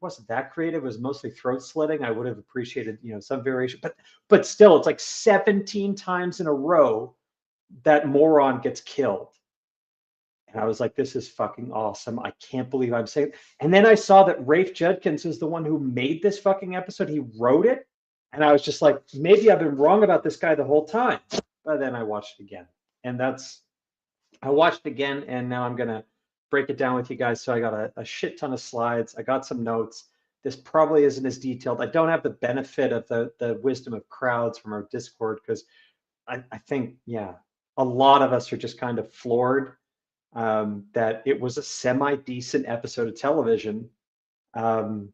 wasn't that creative. It was mostly throat slitting. I would have appreciated, some variation, but still, it's like 17 times in a row that moron gets killed. And I was like, this is fucking awesome. I can't believe I'm saying. And then I saw that Rafe Judkins is the one who made this fucking episode. He wrote it. And I was just like, maybe I've been wrong about this guy the whole time. But then I watched it again. And I watched it again, and now I'm going to break it down with you guys. So I got a shit ton of slides. I got some notes. This probably isn't as detailed. I don't have the benefit of the wisdom of crowds from our Discord, because I think, a lot of us are just kind of floored that it was a semi-decent episode of television. And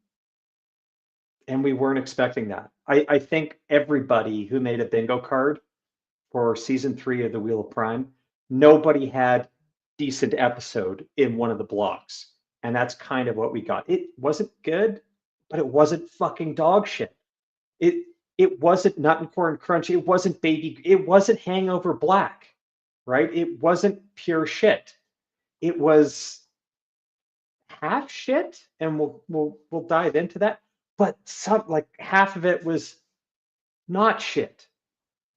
we weren't expecting that. I think everybody who made a bingo card for season 3 of The Wheel of Prime, nobody had decent episode in one of the blocks. And that's kind of what we got. It wasn't good, but it wasn't fucking dog shit. It wasn't Nut and Corn Crunch. It wasn't Hangover Black, right? It wasn't pure shit. It was half shit, and we'll dive into that. But half of it was not shit.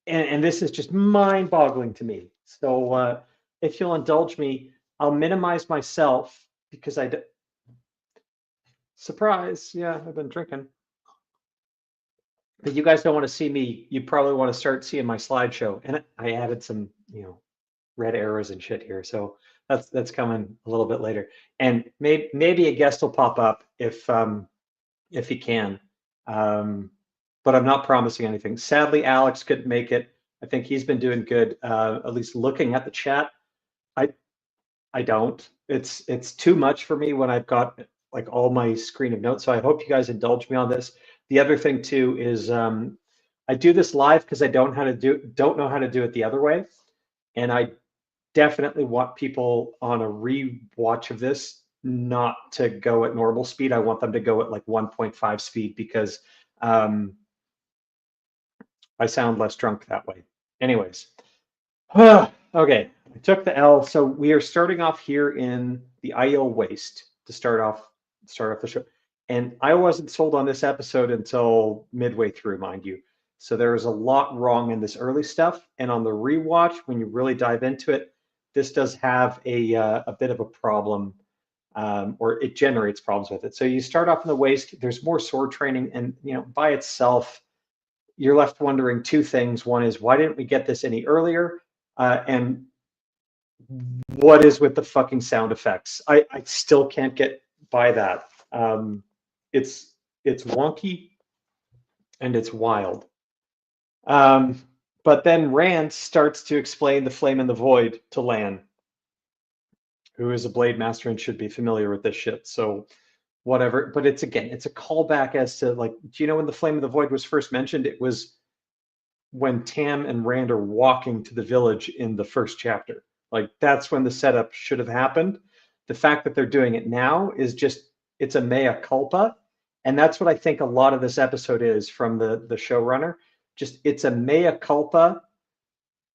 And this is just mind-boggling to me. So if you'll indulge me, I'll minimize myself because surprise, I've been drinking. But you guys don't want to see me. You probably want to start seeing my slideshow. And I added some, red arrows and shit here. So that's coming a little bit later. And maybe a guest will pop up if he can. But I'm not promising anything. Sadly, Alex couldn't make it. I think he's been doing good, at least looking at the chat. I don't. It's too much for me when I've got like all my screen of notes. So I hope you guys indulge me on this. The other thing too is I do this live because I don't know how to do it the other way. And I definitely want people on a rewatch of this not to go at normal speed. I want them to go at like 1.5 speed because I sound less drunk that way. Anyways, okay, I took the L. So we are starting off here in the IO Waste to start off the show. And I wasn't sold on this episode until midway through, mind you. So there is a lot wrong in this early stuff. And on the rewatch, when you really dive into it, this does have a bit of a problem, or it generates problems with it. So you start off in the Waste. There's more sword training, and by itself, you're left wondering two things. One is, why didn't we get this any earlier? And what is with the fucking sound effects? I still can't get by that. It's wonky and it's wild. But then Rand starts to explain the flame in the void to Lan, who is a blade master and should be familiar with this shit. So whatever. But it's a callback as to, like, do you know when the flame of the void was first mentioned? It was when Tam and Rand are walking to the village in the first chapter. Like, that's when the setup should have happened. The fact that they're doing it now is just, it's a mea culpa. And that's what I think a lot of this episode is from the showrunner. Just, it's a mea culpa,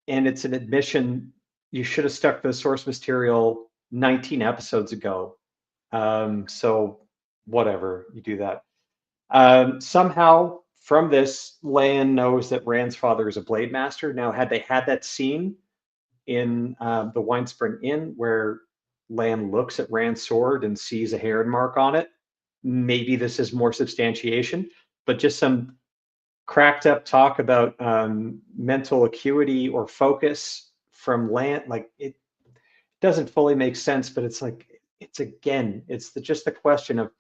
and it's an admission. You should have stuck to the source material 19 episodes ago. So whatever, you do that. Somehow from this, Lan knows that Rand's father is a blade master. Now, had they had that scene in the Winespring Inn where Lan looks at Rand's sword and sees a heron mark on it, maybe this is more substantiation. But just some cracked up talk about mental acuity or focus from Lan, like, it doesn't fully make sense. But it's like, it's just the question of,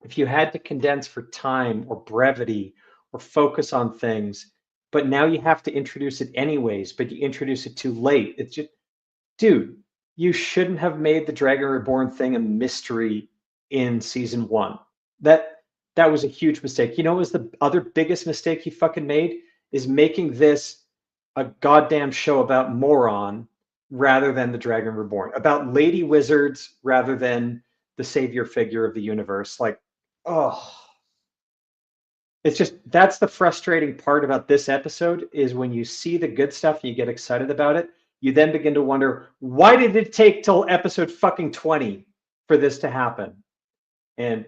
if you had to condense for time or brevity or focus on things, but now you have to introduce it anyways, but you introduce it too late. It's just, dude, you shouldn't have made the Dragon Reborn thing a mystery in season 1. That was a huge mistake. You know what was the other biggest mistake he fucking made? Is making this a goddamn show about Moron rather than the Dragon Reborn, about lady wizards rather than the savior figure of the universe. Like, oh, it's just, that's the frustrating part about this episode, is when you see the good stuff and you get excited about it, you then begin to wonder, why did it take till episode fucking 20 for this to happen? And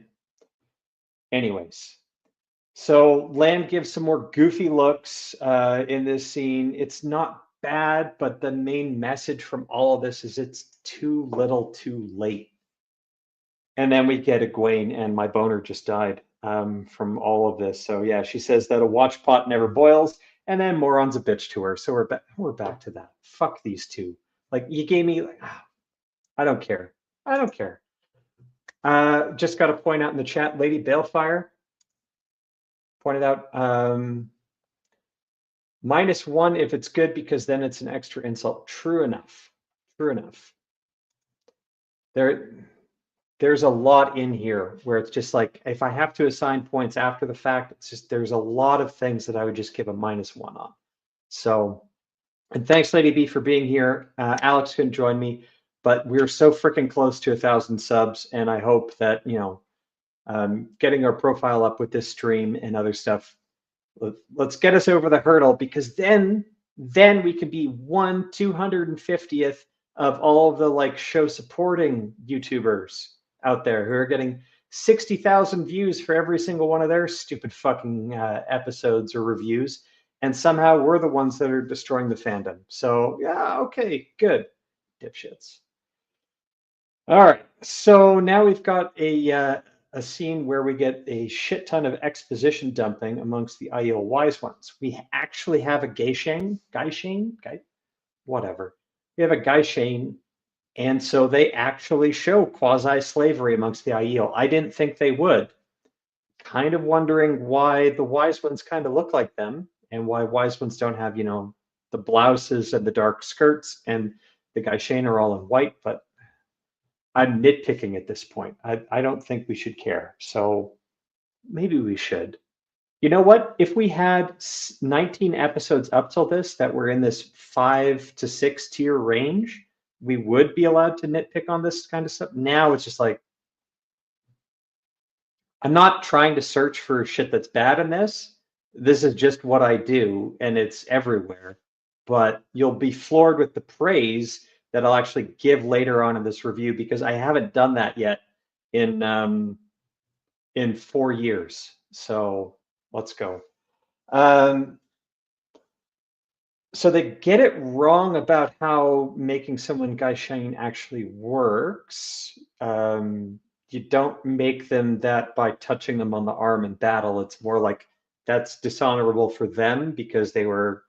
Anyways, so Land gives some more goofy looks in this scene. It's not bad, but the main message from all of this is it's too little too late. And then we get Egwene, and my boner just died from all of this. So yeah, she says that a watch pot never boils, and then Moron's a bitch to her. So we're back to that. Fuck these two. Like, you gave me, I don't care. I don't care. Just got to point out in the chat, Lady Balefire pointed out -1 if it's good, because then it's an extra insult. True enough. True enough. There's a lot in here where it's just like, if I have to assign points after the fact, it's just, there's a lot of things that I would just give a -1 on. So, and thanks, Lady B, for being here. Alex couldn't join me, but we're so freaking close to 1,000 subs, and I hope that, you know, getting our profile up with this stream and other stuff, let's get us over the hurdle, because then we can be 1/250th of all of the like show supporting YouTubers out there who are getting 60,000 views for every single one of their stupid fucking episodes or reviews, and somehow we're the ones that are destroying the fandom. So yeah, okay, good, dipshits. All right, so now we've got a scene where we get a shit ton of exposition dumping amongst the Aiel wise ones. We actually have a whatever. We have a Gaishane, and so they actually show quasi-slavery amongst the Aiel. I didn't think they would. Kind of wondering why the wise ones kind of look like them, and why wise ones don't have, you know, the blouses and the dark skirts, and the Gaishane are all in white, but I'm nitpicking at this point. I don't think we should care. So maybe we should. You know what? If we had 19 episodes up till this that were in this 5 to 6 tier range, we would be allowed to nitpick on this kind of stuff. Now it's just like, I'm not trying to search for shit that's bad in this. This is just what I do, and it's everywhere. But you'll be floored with the praise that I'll actually give later on in this review, because I haven't done that yet in 4 years. So let's go. So they get it wrong about how making someone Gaishane actually works. You don't make them that by touching them on the arm in battle. It's more like that's dishonorable for them because they were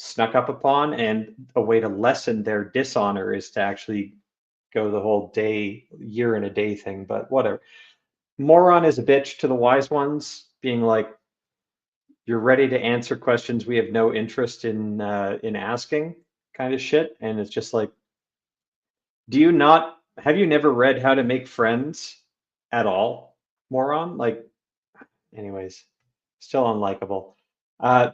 snuck up upon, and a way to lessen their dishonor is to actually go the whole year in a day thing, but whatever. Moron is a bitch to the wise ones, being like, you're ready to answer questions we have no interest in asking, kind of shit. And it's just like, have you never read How to Make Friends at all, moron? Like, anyways, still unlikable.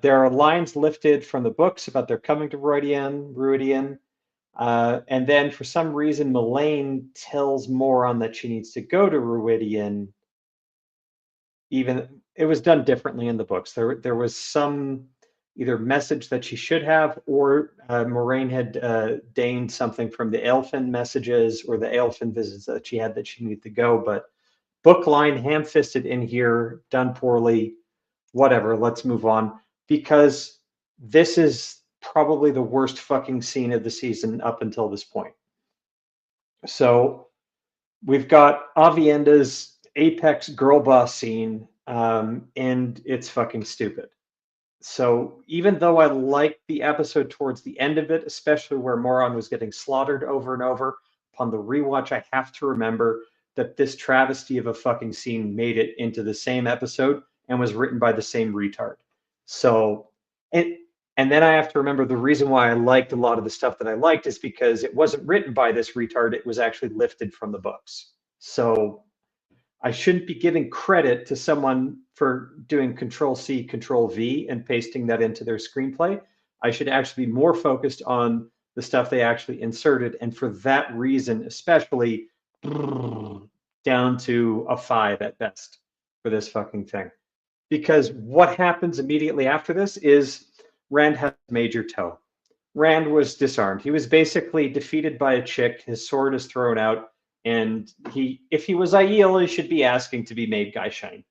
There are lines lifted from the books about their coming to Ruidian. And then for some reason, Melaine tells Moron that she needs to go to Ruidian. Even it was done differently in the books. There was some either message that she should have, or Moraine had deigned something from the Elfin messages or the Elfin visits that she had that she needed to go. But book line ham-fisted in here, done poorly. Whatever, let's move on, because this is probably the worst fucking scene of the season up until this point. So we've got Avienda's apex girl boss scene, and it's fucking stupid. So even though I liked the episode towards the end of it, especially where Moron was getting slaughtered over and over, upon the rewatch, I have to remember that this travesty of a fucking scene made it into the same episode and was written by the same retard. So, and then I have to remember the reason why I liked a lot of the stuff that I liked is because it wasn't written by this retard. It was actually lifted from the books. So I shouldn't be giving credit to someone for doing Control-C, Control-V and pasting that into their screenplay. I should actually be more focused on the stuff they actually inserted. And for that reason, especially down to a 5 at best for this fucking thing. Because what happens immediately after this is Rand has a major toe. Rand was disarmed. He was basically defeated by a chick. His sword is thrown out. And if he was Aiel, he should be asking to be made Gaishane.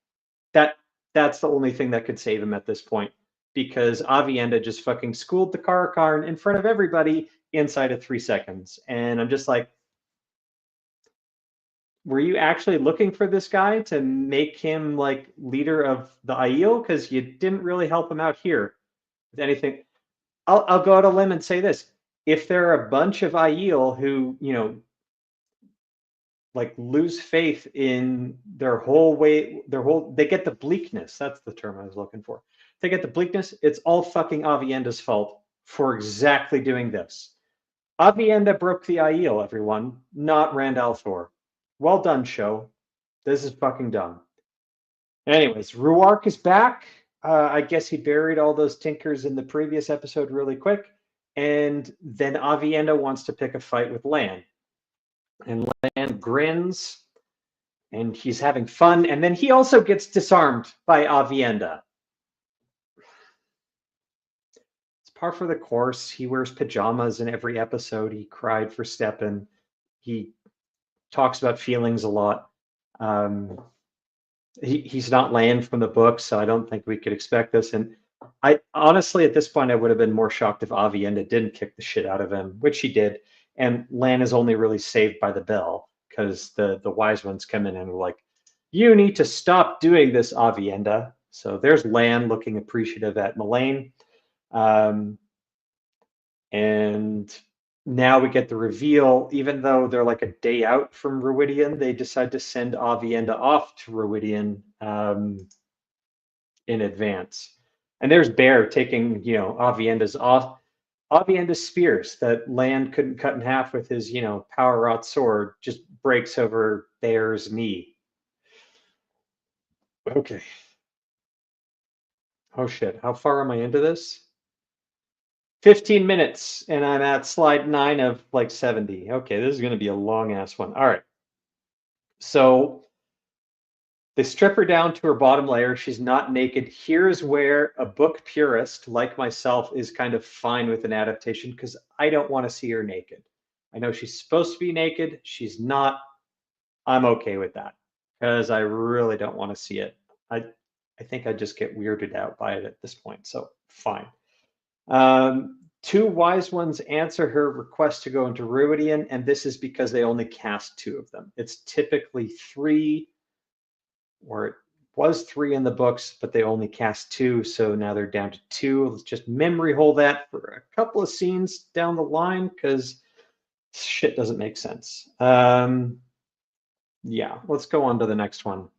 that's the only thing that could save him at this point, because Avienda just fucking schooled the Karakarn in front of everybody inside of 3 seconds. And I'm just like, were you actually looking for this guy to make him like leader of the Aiel? Because you didn't really help him out here with anything. I'll go out on a limb and say this. If there are a bunch of Aiel who, you know, like lose faith in their whole way, they get the bleakness. That's the term I was looking for. They get the bleakness. It's all fucking Avienda's fault for exactly doing this. Avienda broke the Aiel, everyone, not Rand al'Thor. Well done, show. This is fucking dumb. Anyways, Ruark is back. I guess he buried all those tinkers in the previous episode really quick. And then Avienda wants to pick a fight with Lan. And Lan grins. And he's having fun. And then he also gets disarmed by Avienda. It's par for the course. He wears pajamas in every episode. He cried for Steppen. He talks about feelings a lot. He's not Lan from the book, so I don't think we could expect this. And I honestly, at this point, I would have been more shocked if Avienda didn't kick the shit out of him, which he did. And Lan is only really saved by the bell, because the wise ones come in and are like, you need to stop doing this, Avienda. So there's Lan looking appreciative at Mullane. And now we get the reveal. Even though they're like a day out from Ruidian, they decide to send Avienda off to Ruidian in advance. And there's Bear taking, you know, Avienda's spears that Lan couldn't cut in half with his, you know, power rot sword, just breaks over Bear's knee. Okay. Oh shit, how far am I into this? 15 minutes, and I'm at slide 9 of like 70. Okay, this is going to be a long-ass one. All right. So they strip her down to her bottom layer. She's not naked. Here's where a book purist like myself is kind of fine with an adaptation, because I don't want to see her naked. I know she's supposed to be naked. She's not. I'm okay with that, because I really don't want to see it. I think I just get weirded out by it at this point, so fine. 2 wise ones answer her request to go into Ruidian, and this is because they only cast 2 of them. It's typically 3, or it was 3 in the books, but they only cast 2, so now they're down to 2. Let's just memory hold that for a couple of scenes down the line, because shit doesn't make sense. Yeah, let's go on to the next one.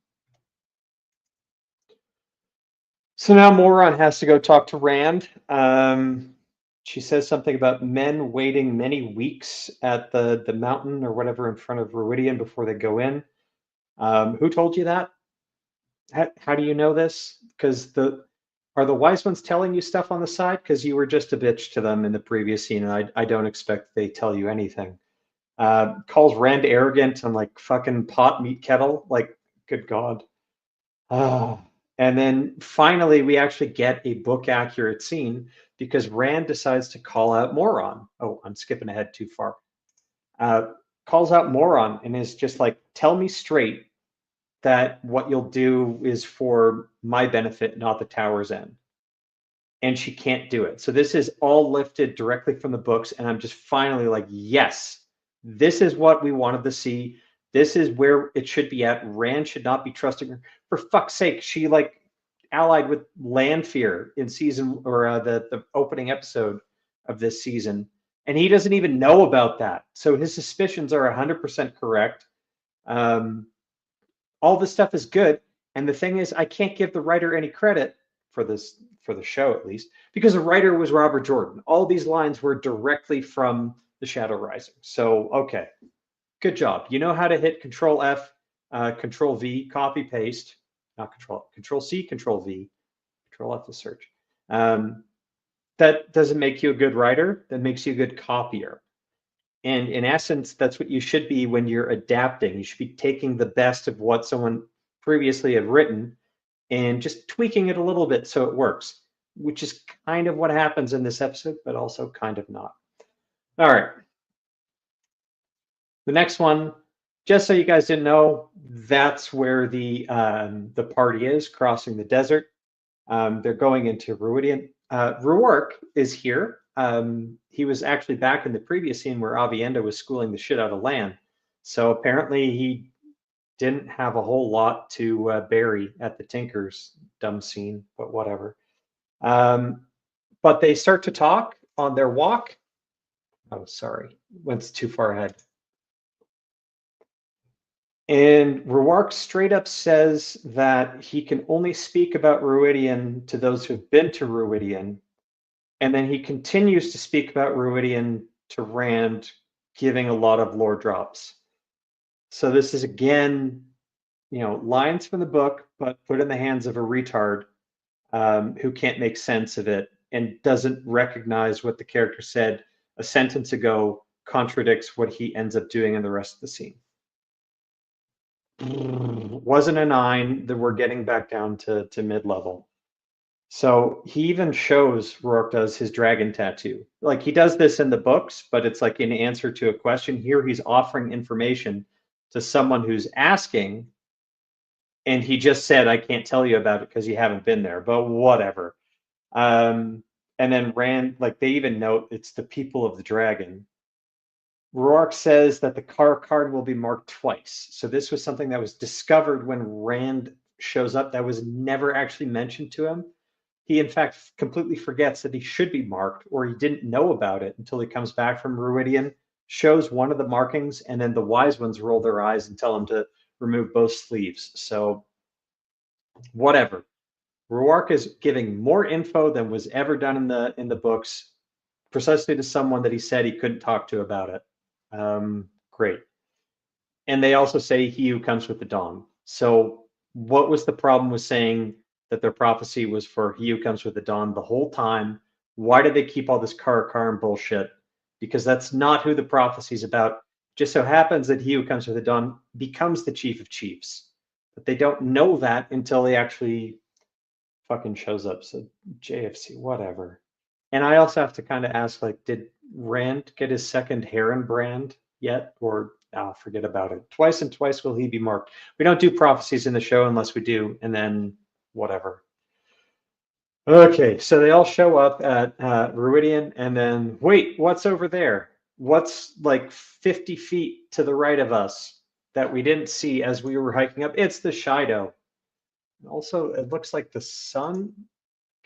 So now Moron has to go talk to Rand. She says something about men waiting many weeks at the mountain or whatever in front of Ruidian before they go in. Who told you that? How do you know this? Because are the wise ones telling you stuff on the side? Because you were just a bitch to them in the previous scene, and I don't expect they tell you anything. Calls Rand arrogant and like fucking pot meat kettle. Like, good God. And then finally, we actually get a book accurate scene, because Rand decides to call out Moron. Oh, I'm skipping ahead too far. Calls out Moron and is just like, tell me straight that what you'll do is for my benefit, not the Tower's End. And she can't do it. So this is all lifted directly from the books. And I'm just finally like, yes, this is what we wanted to see. This is where it should be at. Rand should not be trusting her. For fuck's sake, she like allied with Lanfear in season, or the opening episode of this season, and he doesn't even know about that. So his suspicions are 100% correct. All this stuff is good, and the thing is, I can't give the writer any credit for this, for the show at least, because the writer was Robert Jordan. All these lines were directly from The Shadow Rising. So okay, good job. You know how to hit Control F, Control V, copy paste. Not Control C, Control V, Control F to search. That doesn't make you a good writer. That makes you a good copier. And in essence, that's what you should be when you're adapting. You should be taking the best of what someone previously had written and just tweaking it a little bit so it works, which is kind of what happens in this episode, but also kind of not. All right. The next one, just so you guys didn't know, that's where the party is, crossing the desert. They're going into Ruidian. Ruark is here. He was actually back in the previous scene where Avienda was schooling the shit out of Lan. So apparently he didn't have a whole lot to bury at the Tinker's dumb scene, but whatever. But they start to talk on their walk. Oh, sorry, went too far ahead. And Ruark straight up says that he can only speak about Ruidian to those who've been to Ruidian. And then he continues to speak about Ruidian to Rand, giving a lot of lore drops. So this is, again, lines from the book, but put in the hands of a retard who can't make sense of it and doesn't recognize what the character said a sentence ago contradicts what he ends up doing in the rest of the scene. Wasn't a 9, that we're getting back down to mid-level. So he even shows, Rourke does, his dragon tattoo. Like, he does this in the books, but it's like in answer to a question. Here he's offering information to someone who's asking, and he just said, I can't tell you about it because you haven't been there, but whatever. And then Rand, like, they even note it's the people of the dragon. Rourke says that the card will be marked twice. So this was something that was discovered when Rand shows up that was never actually mentioned to him. He, in fact, completely forgets that he should be marked, or he didn't know about it until he comes back from Ruidian, shows one of the markings, and then the wise ones roll their eyes and tell him to remove both sleeves. So whatever. Ruark is giving more info than was ever done in the books, precisely to someone that he said he couldn't talk to about it. Great. And they also say he who comes with the dawn. So what was the problem with saying that their prophecy was for he who comes with the dawn the whole time? Why did they keep all this Karakar bullshit? Because that's not who the prophecy is about. Just so happens that he who comes with the dawn becomes the chief of chiefs. But they don't know that until he actually fucking shows up. So JFC, whatever. And I also have to kind of ask, like, did Rand get his second Heron brand yet? Or forget about it. Twice and twice will he be marked. We don't do prophecies in the show unless we do, and then whatever. Okay, so they all show up at Ruidian, and then, wait, what's over there? What's like 50 feet to the right of us that we didn't see as we were hiking up? It's the Shido. Also, it looks like the sun.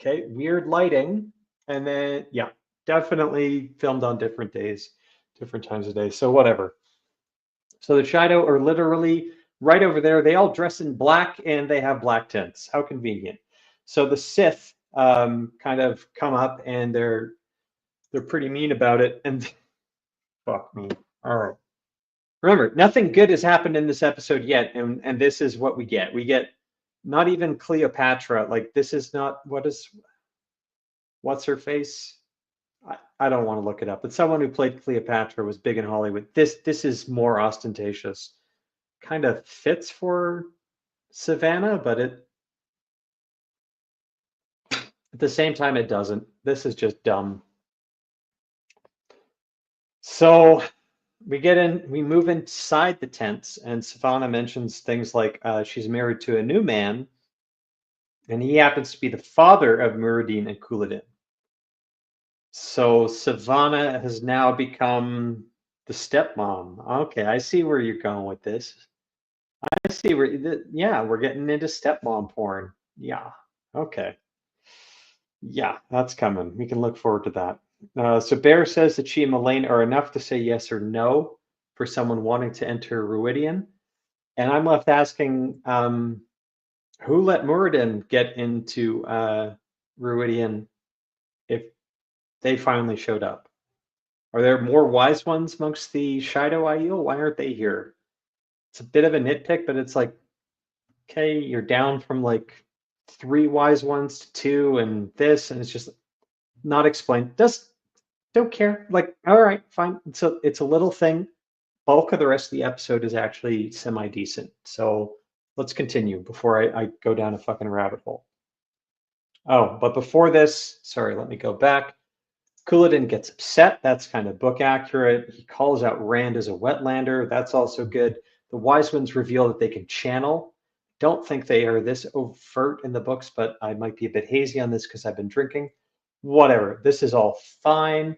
Okay, weird lighting. And then, yeah, definitely filmed on different days, different times of day. So whatever. So the Shido are literally right over there. They all dress in black and they have black tints. How convenient. So the Sith kind of come up and they're pretty mean about it. And fuck me. All right. Remember, nothing good has happened in this episode yet. And this is what we get. We get not even Cleopatra. Like, this is not, what's her face? I don't want to look it up, but someone who played Cleopatra was big in Hollywood. This is more ostentatious. Kind of fits for Savannah, but at the same time, it doesn't. This is just dumb. So we move inside the tents, and Savannah mentions things like she's married to a new man, and he happens to be the father of Muradin and Couladin. So Savannah has now become the stepmom. Okay, I see where you're going with this. I see where, yeah, we're getting into stepmom porn. Yeah, okay. Yeah, that's coming. We can look forward to that. So Bear says that she and Mullane are enough to say yes or no for someone wanting to enter Ruidian. And I'm left asking, who let Muradin get into Ruidian if they finally showed up? Are there more wise ones amongst the Shido Aiel? Why aren't they here? It's a bit of a nitpick, but it's like, okay, you're down from like 3 wise ones to 2 and this, and it's just not explained. Just don't care. Like, all right, fine. It's a little thing. Bulk of the rest of the episode is actually semi-decent. So let's continue before I go down a fucking rabbit hole. Oh, but before this, sorry, let me go back. Couladin gets upset. That's kind of book accurate. He calls out Rand as a wetlander. That's also good. The wise ones reveal that they can channel. Don't think they are this overt in the books, but I might be a bit hazy on this because I've been drinking. Whatever. This is all fine.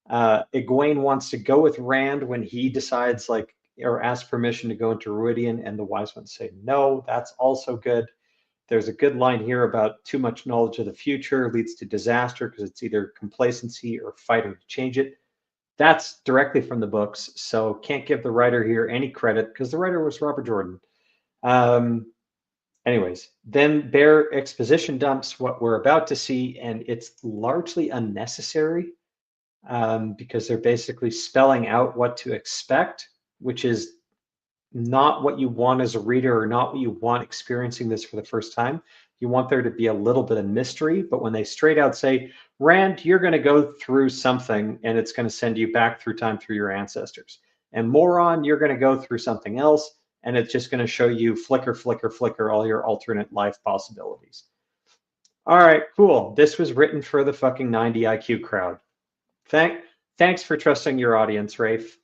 Egwene wants to go with Rand when he decides, like, or asks permission to go into Ruidian, and the wise ones say no. That's also good. There's a good line here about too much knowledge of the future leads to disaster because it's either complacency or fighting to change it. That's directly from the books, so can't give the writer here any credit because the writer was Robert Jordan. Anyways, then Bear exposition dumps what we're about to see, and it's largely unnecessary because they're basically spelling out what to expect, which is not what you want as a reader or not what you want experiencing this for the first time. You want there to be a little bit of mystery, but when they straight out say, Rand, you're going to go through something and it's going to send you back through time through your ancestors. And Moron, you're going to go through something else and it's just going to show you flicker, flicker, flicker, all your alternate life possibilities. All right, cool. This was written for the fucking 90 IQ crowd. Thanks for trusting your audience, Rafe.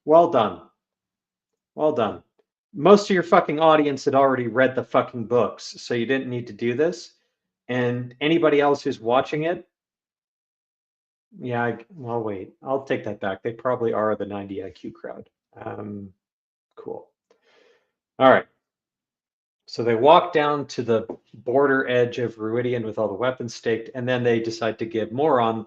Well done. Well done. Most of your fucking audience had already read the fucking books, so you didn't need to do this. And anybody else who's watching it, yeah, well, wait, I'll take that back. They probably are the 90 IQ crowd. Cool. All right. So they walk down to the border edge of Ruidian with all the weapons staked, and then they decide to give Moron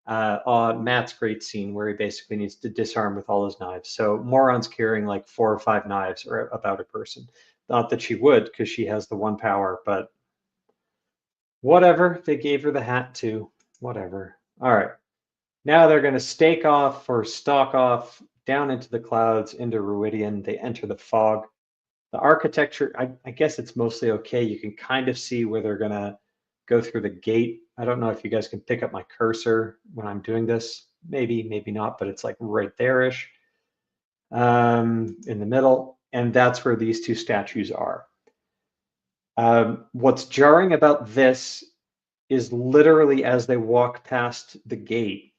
Matt's great scene where he basically needs to disarm with all his knives. So Moron's carrying like 4 or 5 knives or about a person. Not that she would, because she has the one power, but whatever. They gave her the hat too. Whatever. All right. Now they're going to stake off or stalk off down into the clouds, into Ruidian. They enter the fog. The architecture, I guess it's mostly okay. You can kind of see where they're going to go through the gate. I don't know if you guys can pick up my cursor when I'm doing this. Maybe, maybe not, but it's like right there-ish in the middle. And that's where these 2 statues are. What's jarring about this is literally as they walk past the gate,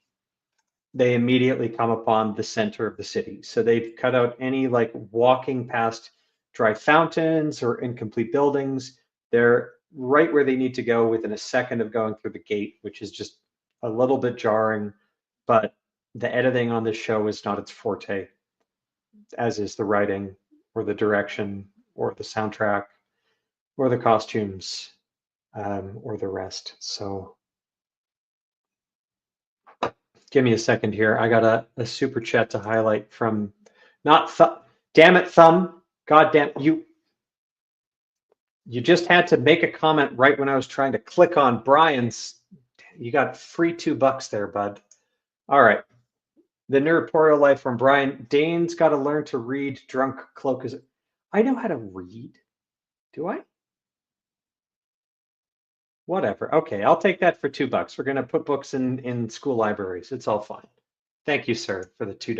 they immediately come upon the center of the city. So they've cut out any like walking past dry fountains or incomplete buildings. They're right where they need to go within a second of going through the gate, which is just a little bit jarring, but the editing on this show is not its forte, as is the writing or the direction or the soundtrack or the costumes or the rest. So give me a second here. I got a super chat to highlight from damn it, Thumb. God damn you. You just had to make a comment right when I was trying to click on Brian's. You got free $2 there, bud. All right. The Nerdporial Life from Brian. Dain's got to learn to read. Drunkcloak. I know how to read. Do I? Whatever. Okay, I'll take that for $2. We're going to put books in school libraries. It's all fine. Thank you, sir, for the $2.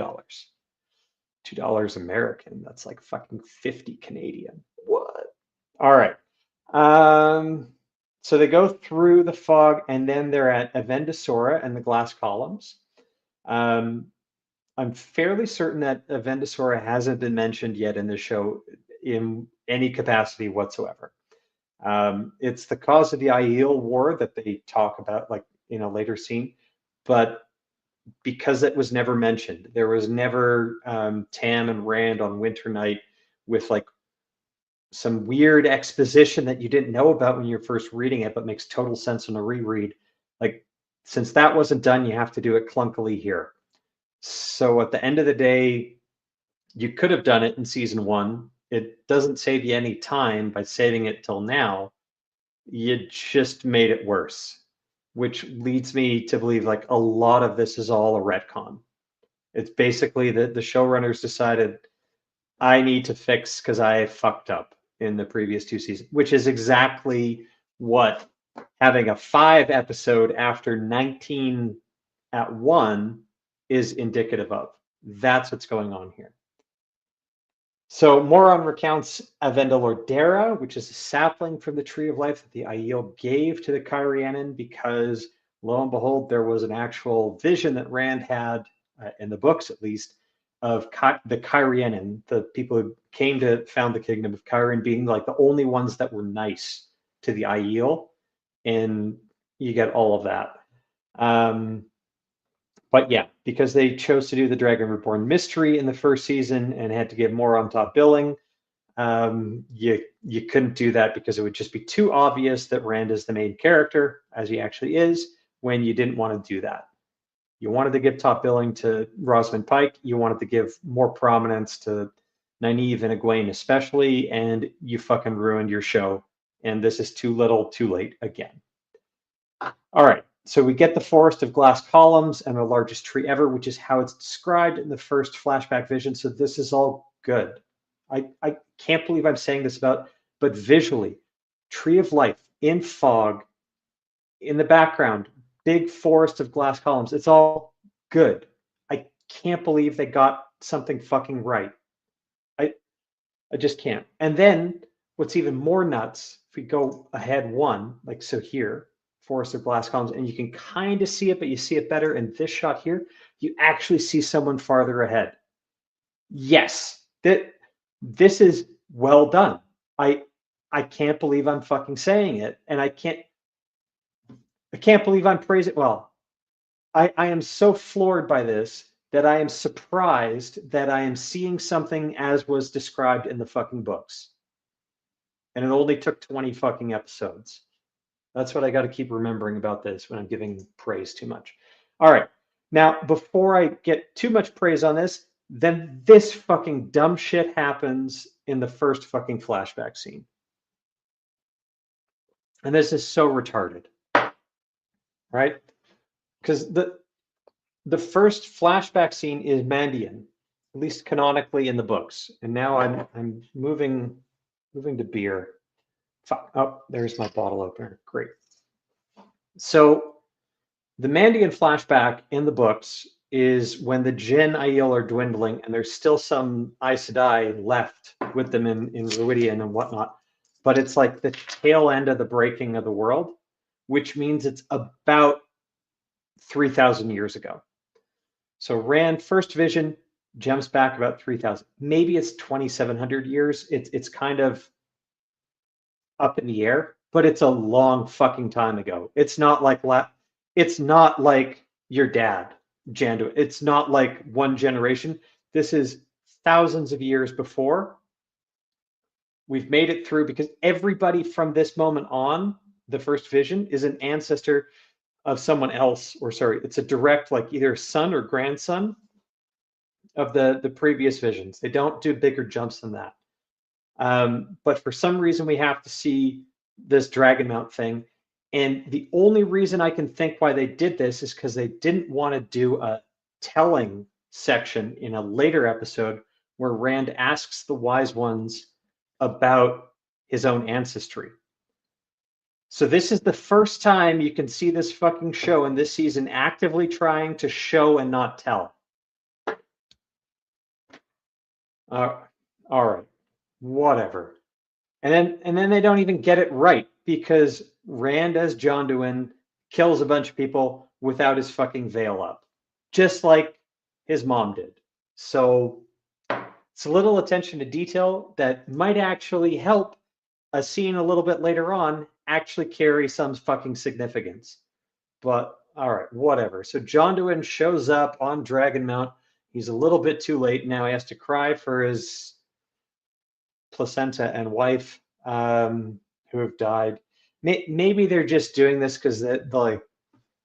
$2 American. That's like fucking 50 Canadian. What? All right. So they go through the fog, and then they're at Avendasora and the glass columns. I'm fairly certain that Avendasora hasn't been mentioned yet in the show in any capacity whatsoever. It's the cause of the Aiel War that they talk about, like in a later scene, but because it was never mentioned, there was never Tam and Rand on Winter Night with like some weird exposition that you didn't know about when you're first reading it, but makes total sense on a reread. Like, since that wasn't done, you have to do it clunkily here. So at the end of the day, you could have done it in season 1. It doesn't save you any time by saving it till now. You just made it worse, which leads me to believe like a lot of this is all a retcon. It's basically that the showrunners decided I need to fix because I fucked up in the previous 2 seasons, which is exactly what having a 5 episode after 19 at 1 is indicative of. That's what's going on here. So Moron recounts Avendalordera, which is a sapling from the Tree of Life that the Aiel gave to the Kyrianan because, lo and behold, there was an actual vision that Rand had, in the books at least, of the Kyrianen, the people who came to found the kingdom of Kyrian, being like the only ones that were nice to the Aiel, and you get all of that. But yeah, because they chose to do the Dragon Reborn mystery in the first season and had to give more on top billing, you couldn't do that because it would just be too obvious that Rand is the main character, as he actually is, when you didn't want to do that. You wanted to give top billing to Rosamund Pike. You wanted to give more prominence to Nynaeve and Egwene especially, and you fucking ruined your show. And this is too little, too late again. All right, so we get the Forest of Glass Columns and the largest tree ever, which is how it's described in the first flashback vision. So this is all good. I can't believe I'm saying this but visually, Tree of Life in fog, in the background, big forest of glass columns. It's all good. I can't believe they got something fucking right. I just can't. And then what's even more nuts, if we go ahead one, like so here, forest of glass columns, and you can kind of see it, but you see it better in this shot here. You actually see someone farther ahead. Yes, this is well done. I can't believe I'm fucking saying it, and I can't believe I'm praising. Well, I am so floored by this that I am surprised that I am seeing something as was described in the fucking books. And it only took 20 fucking episodes. That's what I got to keep remembering about this when I'm giving praise too much. All right. Now, before I get too much praise on this, then this fucking dumb shit happens in the first fucking flashback scene. And this is so retarded. Right? Because the first flashback scene is Mandian, at least canonically in the books. And now I'm moving to beer. Oh, there's my bottle opener. Great. So the Mandian flashback in the books is when the Jin Aiel are dwindling, and there's still some Aes Sedai left with them in Ruidian and whatnot. But it's like the tail end of the breaking of the world, which means it's about 3,000 years ago. So Rand first vision jumps back about 3,000. Maybe it's 2,700 years. It's kind of up in the air, but it's a long fucking time ago. It's not like your dad, Jandu. It's not like one generation. This is thousands of years before. We've made it through because everybody from this moment on, the first vision, is an ancestor of someone else, or sorry, it's a direct, like either son or grandson of the previous visions. They don't do bigger jumps than that. But for some reason, we have to see this Dragonmount thing. And the only reason I can think why they did this is because they didn't want to do a telling section in a later episode where Rand asks the wise ones about his own ancestry. So this is the first time you can see this fucking show in this season actively trying to show and not tell. All right, whatever. And then they don't even get it right because Rand as Jonduin kills a bunch of people without his fucking veil up, just like his mom did. So it's a little attention to detail that might actually help a scene a little bit later on actually carry some fucking significance. But all right, whatever. So Jonduin shows up on Dragonmount. He's a little bit too late now. He has to cry for his placenta and wife who have died. Maybe they're just doing this because like,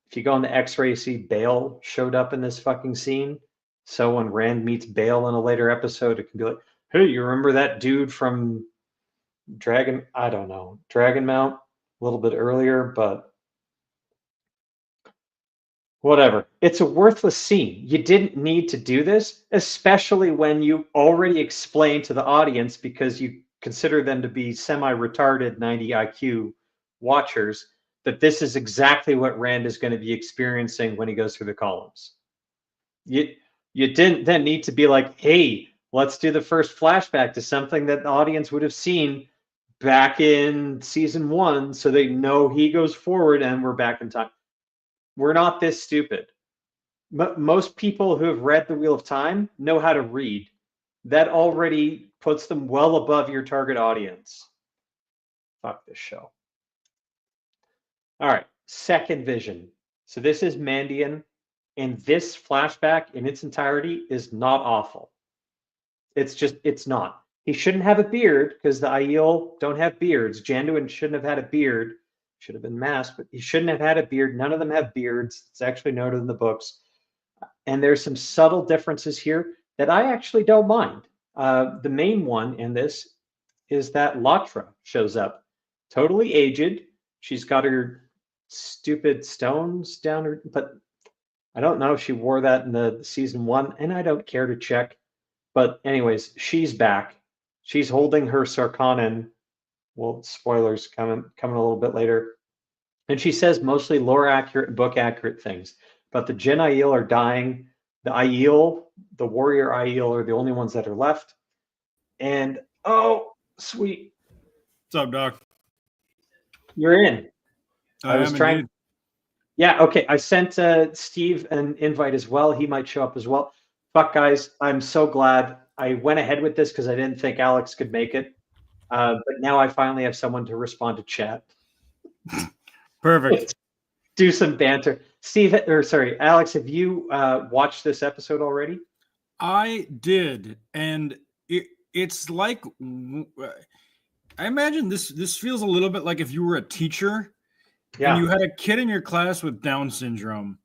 if you go on the X-ray, you see Bale showed up in this fucking scene. So when Rand meets Bale in a later episode, it can be like, hey, you remember that dude from Dragonmount a little bit earlier, but whatever. It's a worthless scene. You didn't need to do this, especially when you already explained to the audience, because you consider them to be semi-retarded 90 IQ watchers, that this is exactly what Rand is going to be experiencing when he goes through the columns. You didn't then need to be like, hey, let's do the first flashback to something that the audience would have seen back in season 1 so they know he goes forward and we're back in time. We're not this stupid. most people who have read The Wheel of Time know how to read. That already puts them well above your target audience. Fuck this show. All right, second vision. So this is Mandian, and this flashback in its entirety is not awful. It's not. He shouldn't have a beard because the Aiel don't have beards. Janduin shouldn't have had a beard. Should have been masked, but he shouldn't have had a beard. None of them have beards. It's actually noted in the books. And there's some subtle differences here that I actually don't mind. The main one in this is that Latra shows up, totally aged. She's got her stupid stones down her, but I don't know if she wore that in the season 1, and I don't care to check. But anyways, she's back. She's holding her Sarkonnen. Well, spoilers coming a little bit later. And she says mostly lore accurate and book accurate things. But the Jin Aiel are dying. The Aiel, the warrior Aiel, are the only ones that are left. And oh, sweet. What's up, Doc? You're in. I was trying. Indeed. Yeah, okay. I sent Steve an invite as well. He might show up as well. Fuck, guys, I'm so glad I went ahead with this because I didn't think Alex could make it. But now I finally have someone to respond to chat. Perfect. Do some banter. Alex, have you watched this episode already? I did, and it's like, I imagine this feels a little bit like if you were a teacher and you had a kid in your class with Down syndrome,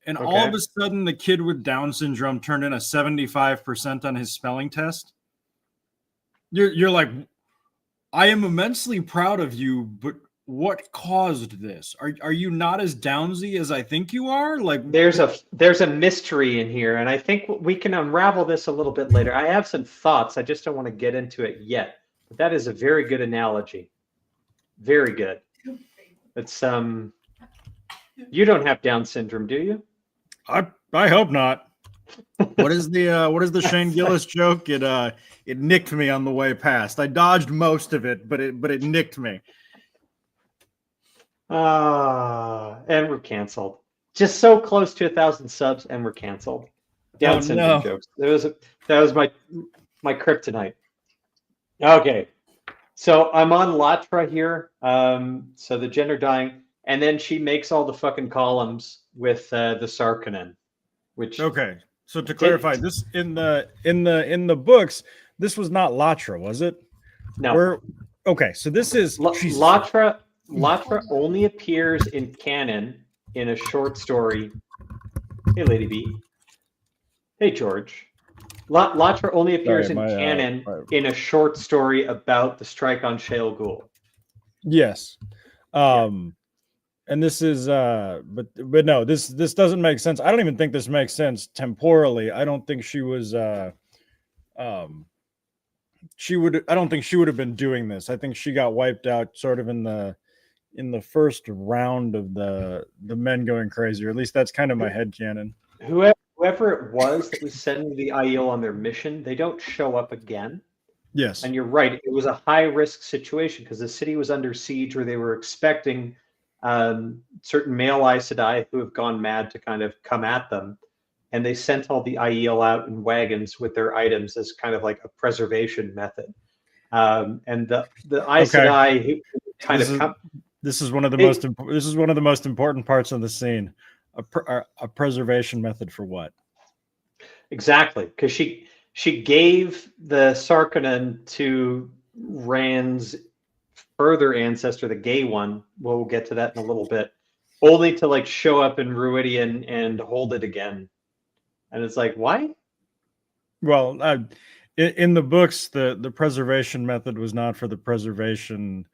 and all of a sudden the kid with Down syndrome turned in a 75% on his spelling test. You're like, I am immensely proud of you, but what caused this? Are you not as Downsy as I think you are? Like, there's a mystery in here, and I think we can unravel this a little bit later. I have some thoughts. I just don't want to get into it yet. But that is a very good analogy. Very good. It's you don't have Down syndrome, do you? I hope not. What is the Shane Gillis joke? It nicked me on the way past. I dodged most of it, but it nicked me. And we're canceled. Just so close to 1,000 subs, and we're canceled. Down syndrome jokes. That was my kryptonite. Okay, so I'm on Latra here. So the gender dying, and then she makes all the fucking columns with the Sarkonnen. Which So to clarify, this in the books, this was not Latra, was it? No. So this is Latra. Latra only appears in canon in a short story. Hey, Lady B. Hey, George. Latra only appears in canon in a short story about the strike on Shale Ghul. Yes. And this is but no, this doesn't make sense. I don't even think this makes sense temporally. I don't think she was I don't think she would have been doing this. I think she got wiped out sort of in the first round of the men going crazy, or at least that's kind of my headcanon. Whoever it was that was sending the Aiel on their mission, they don't show up again. Yes. And you're right. It was a high-risk situation because the city was under siege where they were expecting certain male Aes Sedai who have gone mad to kind of come at them. And they sent all the Aiel out in wagons with their items as kind of like a preservation method. And the Aes Sedai who kind of... This is one of the most important parts of the scene. A preservation method for what? Exactly, because she gave the Sarkonnen to Rand's further ancestor, the gay one. We'll get to that in a little bit. Only to like show up in Ruidian and hold it again, and it's like, why? Well, in the books, the preservation method was not for the preservation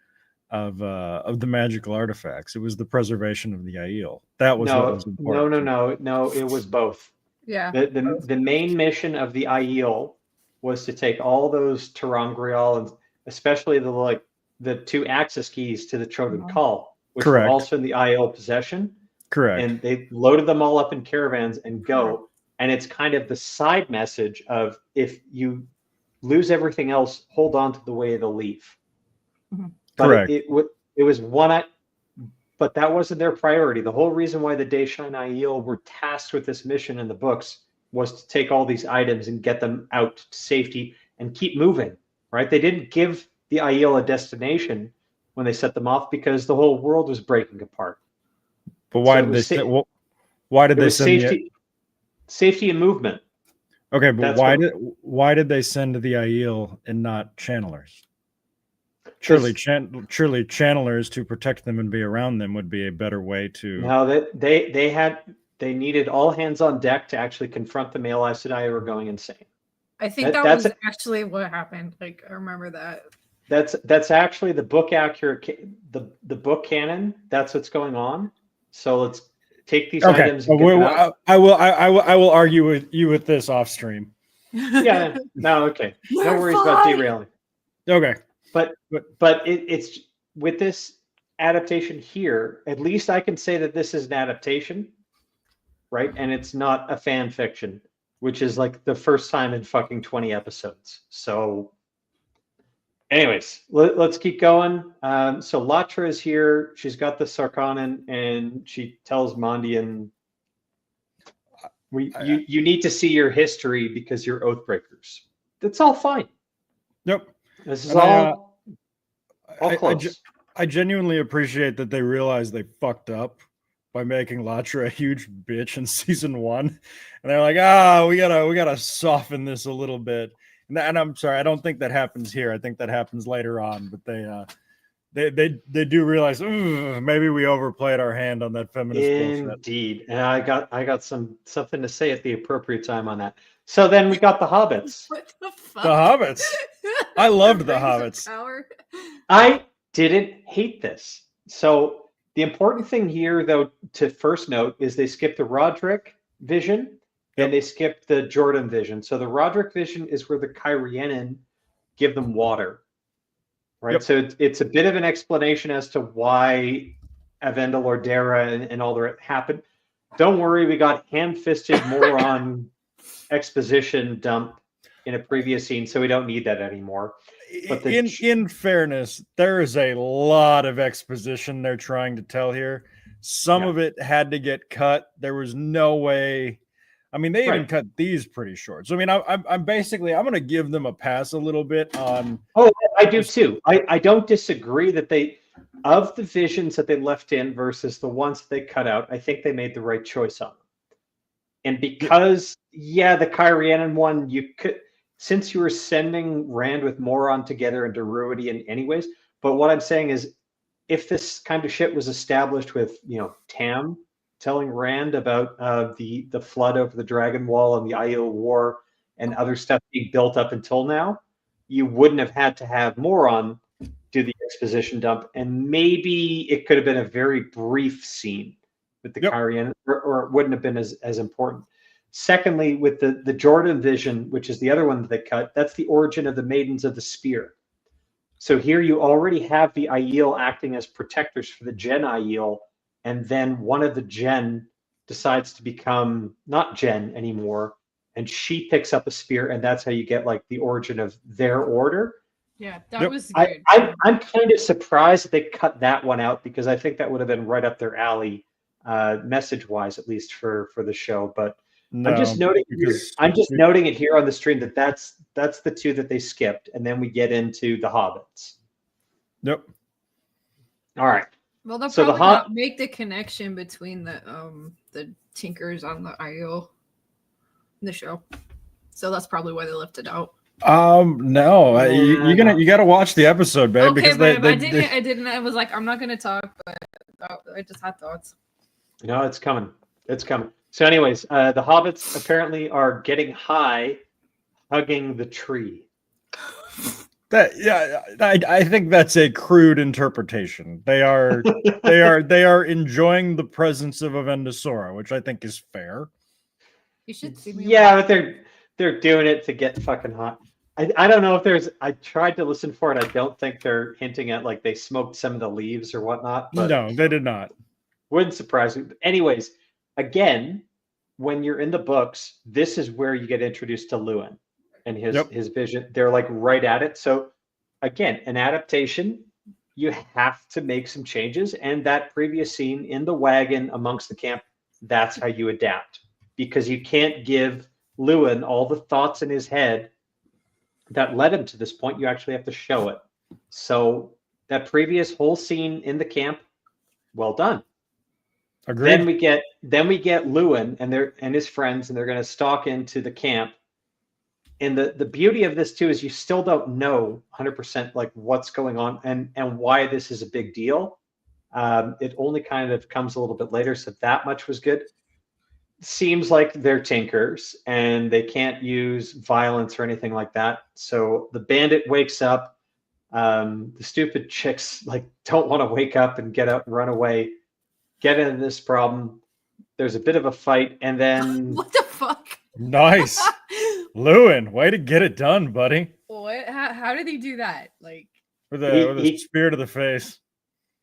of the magical artifacts. It was the preservation of the Aiel. That was what was important. No. It was both. Yeah. The main mission of the Aiel was to take all those ter'angreal and especially the 2 access keys to the Troden Call, which were also in the Aiel possession. Correct. And they loaded them all up in caravans and go. And it's kind of the side message of if you lose everything else, hold on to the way of the leaf. Mm-hmm. But correct. It was one but that wasn't their priority. The whole reason why the Daishan Aiel were tasked with this mission in the books was to take all these items and get them out to safety and keep moving, right? They didn't give the Aiel a destination when they set them off because the whole world was breaking apart. But why did they? Why did they send safety and movement? Okay, but why did they send the Aiel and not channelers? Surely channelers to protect them and be around them would be a better way to. No, they needed all hands on deck to actually confront the male Aes Sedai who were going insane. I think that was actually what happened. Like, I remember that. That's actually the book accurate, the book canon. That's what's going on. So let's take these items. And I will argue with you with this off stream. Yeah. No. Okay. No worries about derailing. Okay. But it's with this adaptation here. At least I can say that this is an adaptation, right? And it's not a fan fiction, which is like the first time in fucking 20 episodes. So, anyways, let's keep going. So Latra is here. She's got the Sarkonnen, and she tells Mondian, you need to see your history because you're Oathbreakers. That's all fine. Nope. This is all close. I genuinely appreciate that they realized they fucked up by making Latra a huge bitch in season 1, and they're like, we gotta soften this a little bit. And I'm sorry, I don't think that happens here. I think that happens later on. But they do realize maybe we overplayed our hand on that feminist bullshit. Indeed, and I got something to say at the appropriate time on that. So then we got the Hobbits. What the fuck? The Hobbits. I loved the Hobbits. I didn't hate this. So the important thing here, though, to first note is they skipped the Roderick vision and they skipped the Jordan vision. So the Roderick vision is where the Kyrianen give them water, right? Yep. So it's a bit of an explanation as to why Avendel Ordera and all that happened. Don't worry, we got ham-fisted moron exposition dump in a previous scene, so we don't need that anymore. But in fairness, there is a lot of exposition they're trying to tell here. Some of it had to get cut. There was no way. I mean, they even cut these pretty short. So I mean, I'm going to give them a pass a little bit on. Oh, I do too. I don't disagree that of the visions that they left in versus the ones that they cut out, I think they made the right choice on them. And because the Kyrianen one, you could. Since you were sending Rand with Moron together into Ruidian anyways, but what I'm saying is if this kind of shit was established with, Tam telling Rand about the flood over the Dragon Wall and the Aiel War and other stuff being built up until now, you wouldn't have had to have Moron do the exposition dump, and maybe it could have been a very brief scene with the Kyrianen, or it wouldn't have been as important. Secondly, with the Jordan vision, which is the other one that they cut, that's the origin of the Maidens of the Spear. So here you already have the Aiel acting as protectors for the Gen Aiel, and then one of the Gen decides to become not Gen anymore, and she picks up a spear, and that's how you get like the origin of their order. Yeah, that was good. I'm kind of surprised that they cut that one out because I think that would have been right up their alley, message-wise, at least for the show. But no, I'm just noting it here on the stream that's the two that they skipped, and then we get into the Hobbits. Yep. All right. Well, they'll probably not make the connection between the Tinkers on the Aiel in the show, so that's probably why they left it out. No, you got to watch the episode, babe. Okay, because babe, I didn't. I was like, I'm not gonna talk, but I just had thoughts. No, it's coming. It's coming. So, anyways, the Hobbits apparently are getting high, hugging the tree. I think that's a crude interpretation. They are enjoying the presence of Avendasora, which I think is fair. You should see me. Yeah, but they're doing it to get fucking hot. I don't know if there's. I tried to listen for it. I don't think they're hinting at like they smoked some of the leaves or whatnot. But no, they did not. Wouldn't surprise me. Anyways, again, when you're in the books, this is where you get introduced to Luwin and his vision. They're like right at it. So again, an adaptation. you have to make some changes. And that previous scene in the wagon amongst the camp, that's how you adapt, because you can't give Lewin all the thoughts in his head that led him to this point. You actually have to show it. So that previous whole scene in the camp, well done. Agreed. Then we get Lewin and his friends, and they're going to stalk into the camp. And the beauty of this too is you still don't know 100% like what's going on and why this is a big deal. It only kind of comes a little bit later, so that much was good. Seems like they're tinkers and they can't use violence or anything like that. So the bandit wakes up. The stupid chicks like don't want to wake up and get up and run away, get into this problem. There's a bit of a fight, and then what the fuck? Nice. Lewin, way to get it done, buddy. What? How did he do that? Like with a spear to the face.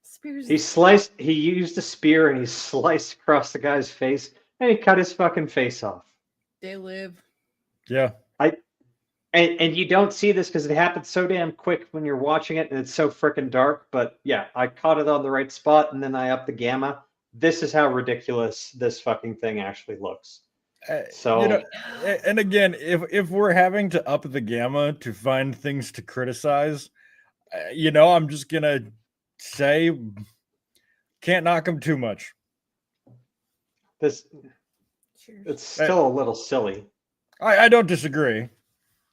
Spears. He used a spear and he sliced across the guy's face and he cut his fucking face off. They live. Yeah. And you don't see this because it happens so damn quick when you're watching it and it's so freaking dark. But yeah, I caught it on the right spot and then I upped the gamma. This is how ridiculous this fucking thing actually looks. So, you know, and again, if we're having to up the gamma to find things to criticize, you know, I'm just gonna say, can't knock them too much. It's still a little silly. I don't disagree.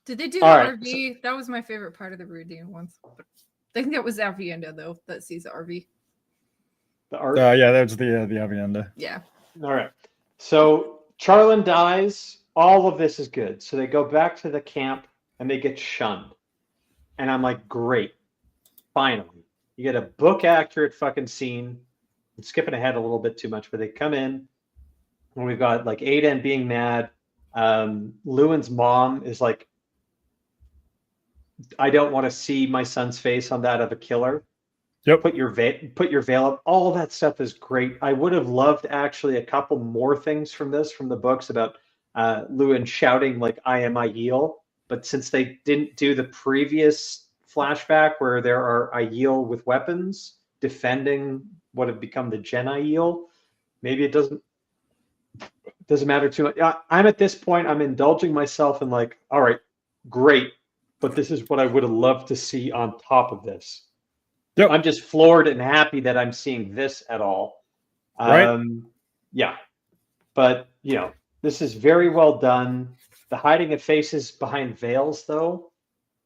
Did they do the RV? So, that was my favorite part of the Rudian ones. I think that was Avienda though. That sees the RV. The RV. Yeah, that's the Avienda. Yeah. All right. So Charlin dies. All of this is good. So they go back to the camp and they get shunned. And I'm like, great. Finally. You get a book accurate fucking scene. I'm skipping ahead a little bit too much, but they come in and we've got like Aiden being mad. Lewin's mom is like, I don't want to see my son's face on that of a killer. Yep. Put your veil up. All that stuff is great. I would have loved actually a couple more things from the books about Lewin shouting like "I am Aiel," but since they didn't do the previous flashback where there are Aiel with weapons defending what have become the Gen Aiel, maybe it doesn't matter too much. I'm at this point. I'm indulging myself in like, all right, great, but this is what I would have loved to see on top of this. Yep. I'm just floored and happy that I'm seeing this at all. Right. Yeah. But, you know, this is very well done. The hiding of faces behind veils, though,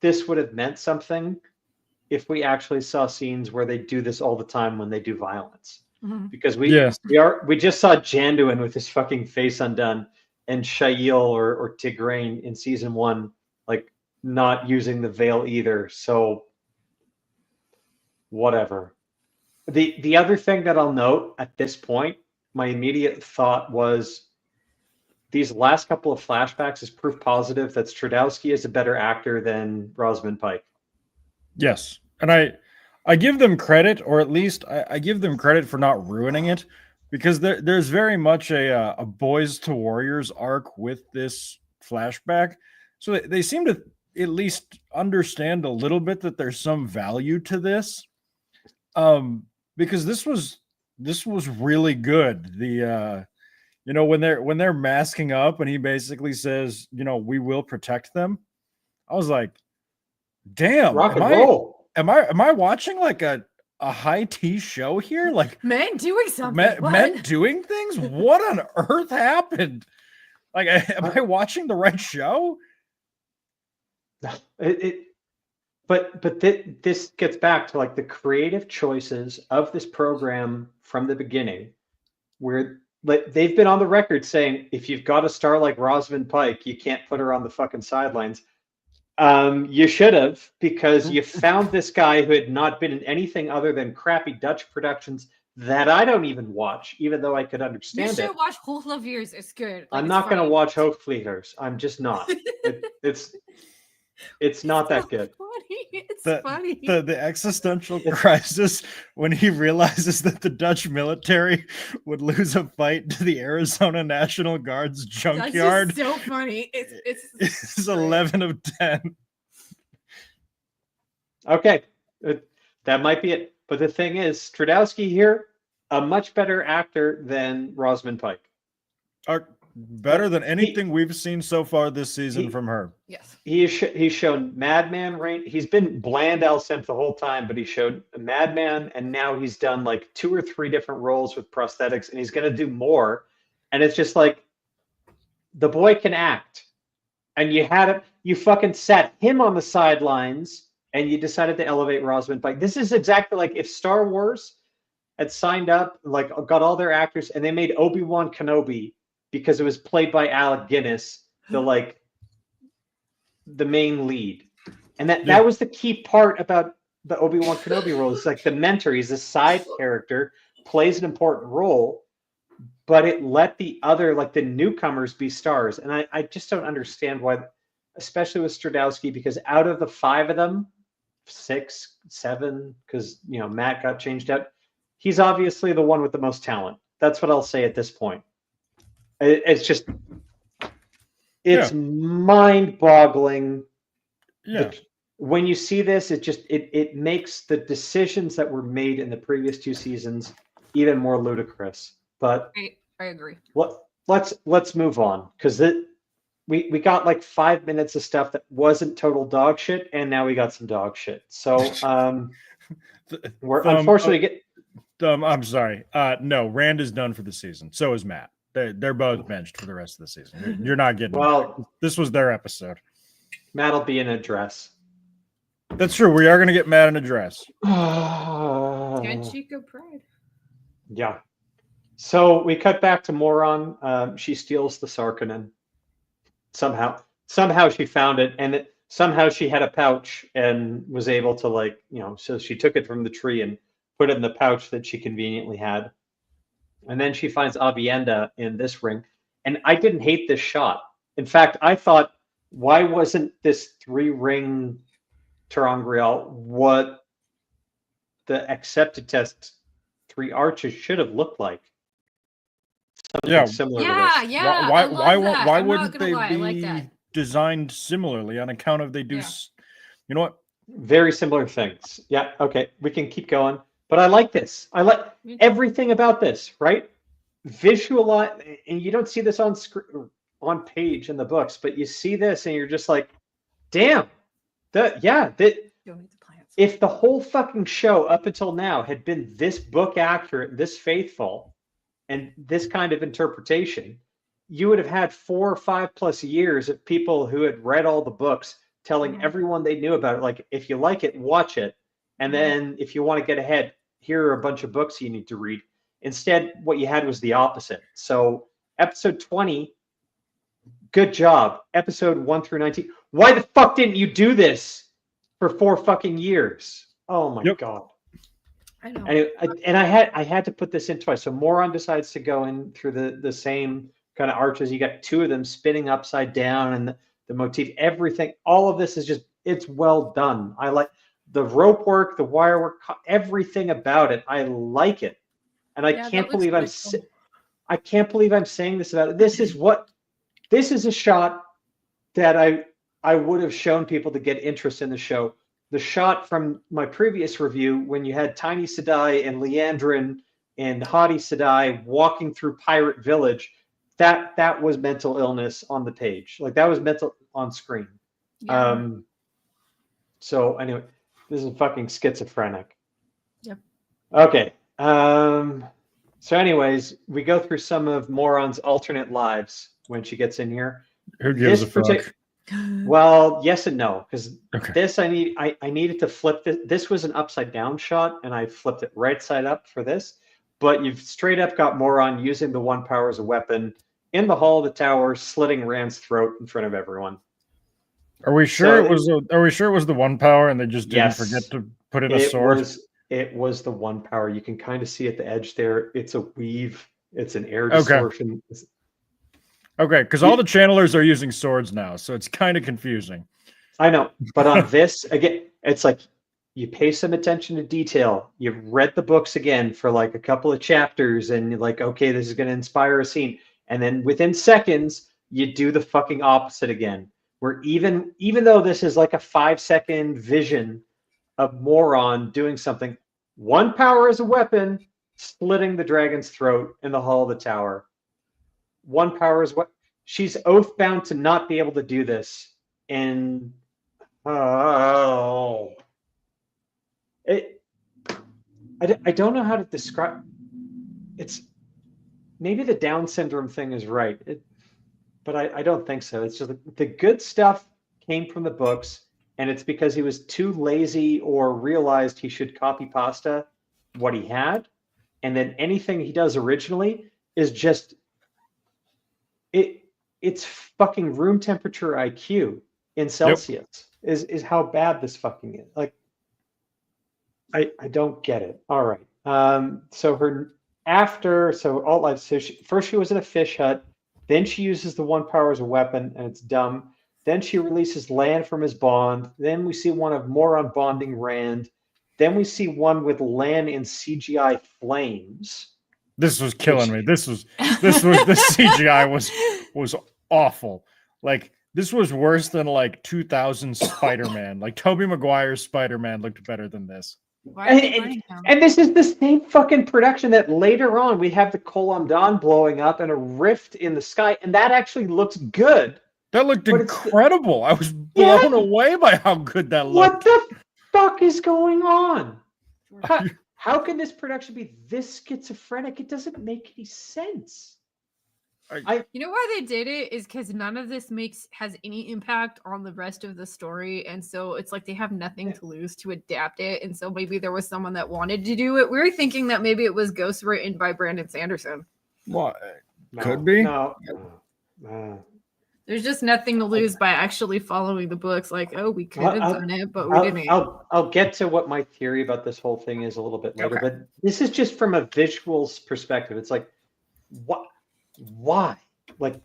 this would have meant something if we actually saw scenes where they do this all the time when they do violence. Mm-hmm. Because we just saw Janduin with his fucking face undone and Shail or Tigraine in season 1, like not using the veil either. So whatever. The other thing that I'll note at this point, my immediate thought was these last couple of flashbacks is proof positive that Stradowski is a better actor than Rosamund Pike. Yes. And I give them credit, or at least I give them credit for not ruining it, because there's very much a Boys to Warriors arc with this flashback. So they seem to at least understand a little bit that there's some value to this. Because this was really good. The you know, when they're masking up and he basically says, you know, we will protect them. I was like, damn, rock and roll. Am I watching like a high tea show here? Like men doing something. Men doing things? What on earth happened? Like, am I watching the right show? But this gets back to like the creative choices of this program from the beginning, where they've been on the record saying if you've got a star like Rosamund Pike, you can't put her on the fucking sidelines. You should have, because you found this guy who had not been in anything other than crappy Dutch productions that I don't even watch, even though I could understand it. You should watch Hoogleviers. It's good. Like, I'm not going to watch Hoogvliegers. I'm just not. It's not that good. It's funny. The existential crisis when he realizes that the Dutch military would lose a fight to the Arizona National Guard's junkyard. That's just so funny. It's 11 of 10. Okay. That might be it. But the thing is, Stradowski here, a much better actor than Rosamund Pike. Better than anything we've seen so far this season from her. Yes. He's shown Madman reign. He's been bland Al Simp the whole time, but he showed Madman, and now he's done like 2 or 3 different roles with prosthetics, and he's going to do more. And it's just like, the boy can act. And you fucking sat him on the sidelines, and you decided to elevate Rosamund Pike. This is exactly like if Star Wars had signed up, like got all their actors, and they made Obi-Wan Kenobi because it was played by Alec Guinness, the main lead. And that was the key part about the Obi-Wan Kenobi role. It's like the mentor, he's a side character, plays an important role, but it let the other, like the newcomers, be stars. And I just don't understand why, especially with Stradowski, because out of the 5 of them, 6, 7, because Matt got changed out, he's obviously the one with the most talent. That's what I'll say at this point. It's just, mind-boggling. Yeah. When you see this, it makes the decisions that were made in the previous 2 seasons even more ludicrous. But I agree. Let's move on, because we got like 5 minutes of stuff that wasn't total dog shit, and now we got some dog shit. So we're unfortunately I'm sorry. No, Rand is done for the season. So is Matt. They're both benched for the rest of the season. You're not getting. Well, this was their episode. Matt'll be in a dress. That's true. We are going to get Matt in a dress. And Chico Pride. Yeah. So we cut back to Moron. She steals the Sarkonen. Somehow she found it, and somehow she had a pouch and was able to so she took it from the tree and put it in the pouch that she conveniently had. And then she finds Avienda in this ring. And I didn't hate this shot. In fact, I thought, why wasn't this 3-ring ter'angreal what the accepted test 3 arches should have looked like? Something similar to this. Yeah. Why wouldn't they be designed similarly on account of they do? You know what? Very similar things. Yeah. Okay. We can keep going. But I like this. I like everything about this, right? Visualize, and you don't see this on screen, on page in the books, but you see this and you're just like, damn. If the whole fucking show up until now had been this book accurate, this faithful, and this kind of interpretation, you would have had 4 or 5 plus years of people who had read all the books telling everyone they knew about it. Like, if you like it, watch it. And then if you want to get ahead, here are a bunch of books you need to read. Instead, what you had was the opposite. So episode 20, good job. Episode 1 through 19. Why the fuck didn't you do this for 4 fucking years? Oh my God. I know. And I had to put this in twice. So Moron decides to go in through the same kind of arches. You got 2 of them spinning upside down, and the motif, everything, all of this is just, it's well done. I like the rope work, the wire work, everything about it. I like it. And I can't believe I'm saying this about it. This is a shot that I would have shown people to get interest in the show. The shot from my previous review, when you had Tiny Sedai and Leandrin and Hadi Sedai walking through Pirate Village, that was mental illness on the page. Like, that was mental on screen. Yeah. So anyway, this is fucking schizophrenic. Yep. Okay. So anyways, we go through some of Moron's alternate lives when she gets in here. Who gives a fuck? Well, yes and no, because this I needed to flip this. This was an upside down shot, and I flipped it right side up for this. But you've straight up got Moron using the 1 power as a weapon in the hall of the tower, slitting Rand's throat in front of everyone. Are we sure it was? Are we sure it was the 1 power, and they just didn't forget to put in a sword? It was the 1 power. You can kind of see at the edge there. It's a weave. It's an air distortion. Okay, because all the channelers are using swords now, so it's kind of confusing. I know, but on this, again, it's like you pay some attention to detail. You've read the books again for like a couple of chapters, and you're like, okay, this is going to inspire a scene. And then within seconds, you do the fucking opposite again. Where even though this is like a 5-second vision of Moron doing something. One power as a weapon, slitting the dragon's throat in the hall of the tower. One power is what she's oath bound to not be able to do this. And I don't know how to describe. It's maybe the Down syndrome thing is right, but I don't think so. It's just the good stuff came from the books. And it's because he was too lazy or realized he should copy pasta what he had. And then anything he does originally is just, it's fucking room temperature IQ in Celsius is how bad this fucking is. Like, I don't get it. All right. So first she was in a fish hut. Then she uses the one power as a weapon and it's dumb. Then she releases Lan from his bond. Then we see one of Moron bonding Rand. Then we see one with Lan in CGI flames. This was killing me. The CGI was awful. Like, this was worse than like 2000 Spider-Man. Like, Tobey Maguire's Spider-Man looked better than this. And this is the same fucking production that later on we have the Kolam Dawn blowing up and a rift in the sky, and that actually looks good. That looked incredible. I was blown away by how good that looked. What the fuck is going on? How can this production be this schizophrenic? It doesn't make any sense. You know why they did it is because none of this has any impact on the rest of the story, and so it's like they have nothing to lose to adapt it. And so maybe there was someone that wanted to do it. We were thinking that maybe it was ghost written by Brandon Sanderson. Well, could be. No. There's just nothing to lose by actually following the books. Like, oh, we could have done it, but we didn't. I'll get to what my theory about this whole thing is a little bit later. Okay. But this is just from a visuals perspective. It's like, what? Why? Like,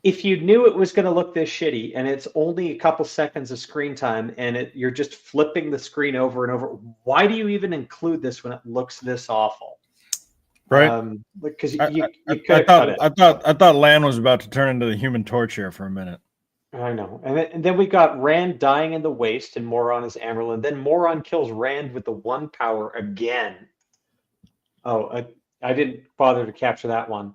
if you knew it was going to look this shitty, and it's only a couple seconds of screen time, and you're just flipping the screen over and over, why do you even include this when it looks this awful? Right, because I thought Lan was about to turn into the Human Torch here for a minute. I know, and then we got Rand dying in the waste, and Moron is Amerlin. Then Moron kills Rand with the one power again. Oh, I didn't bother to capture that one.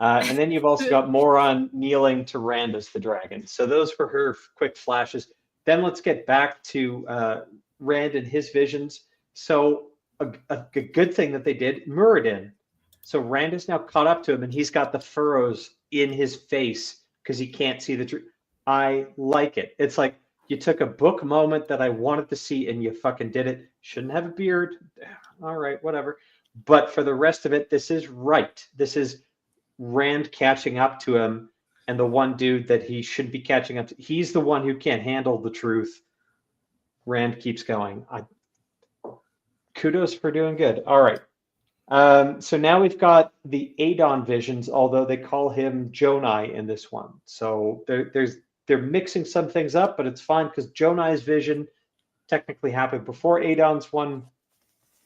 And then you've also got Moron kneeling to Rand as the dragon. So those were her quick flashes. Then let's get back to Rand and his visions. So a good thing that they did, Muradin. So Rand is now caught up to him, and he's got the furrows in his face because he can't see the truth. I like it. It's like you took a book moment that I wanted to see, and you fucking did it. Shouldn't have a beard. All right, whatever. But for the rest of it, this is right. This is Rand catching up to him, and the one dude that he should be catching up to. He's the one who can't handle the truth. Rand keeps going. Kudos for doing good. All right. So now we've got the Adon visions, although they call him Jonai in this one. So they're mixing some things up, but it's fine because Jonai's vision technically happened before Adon's one.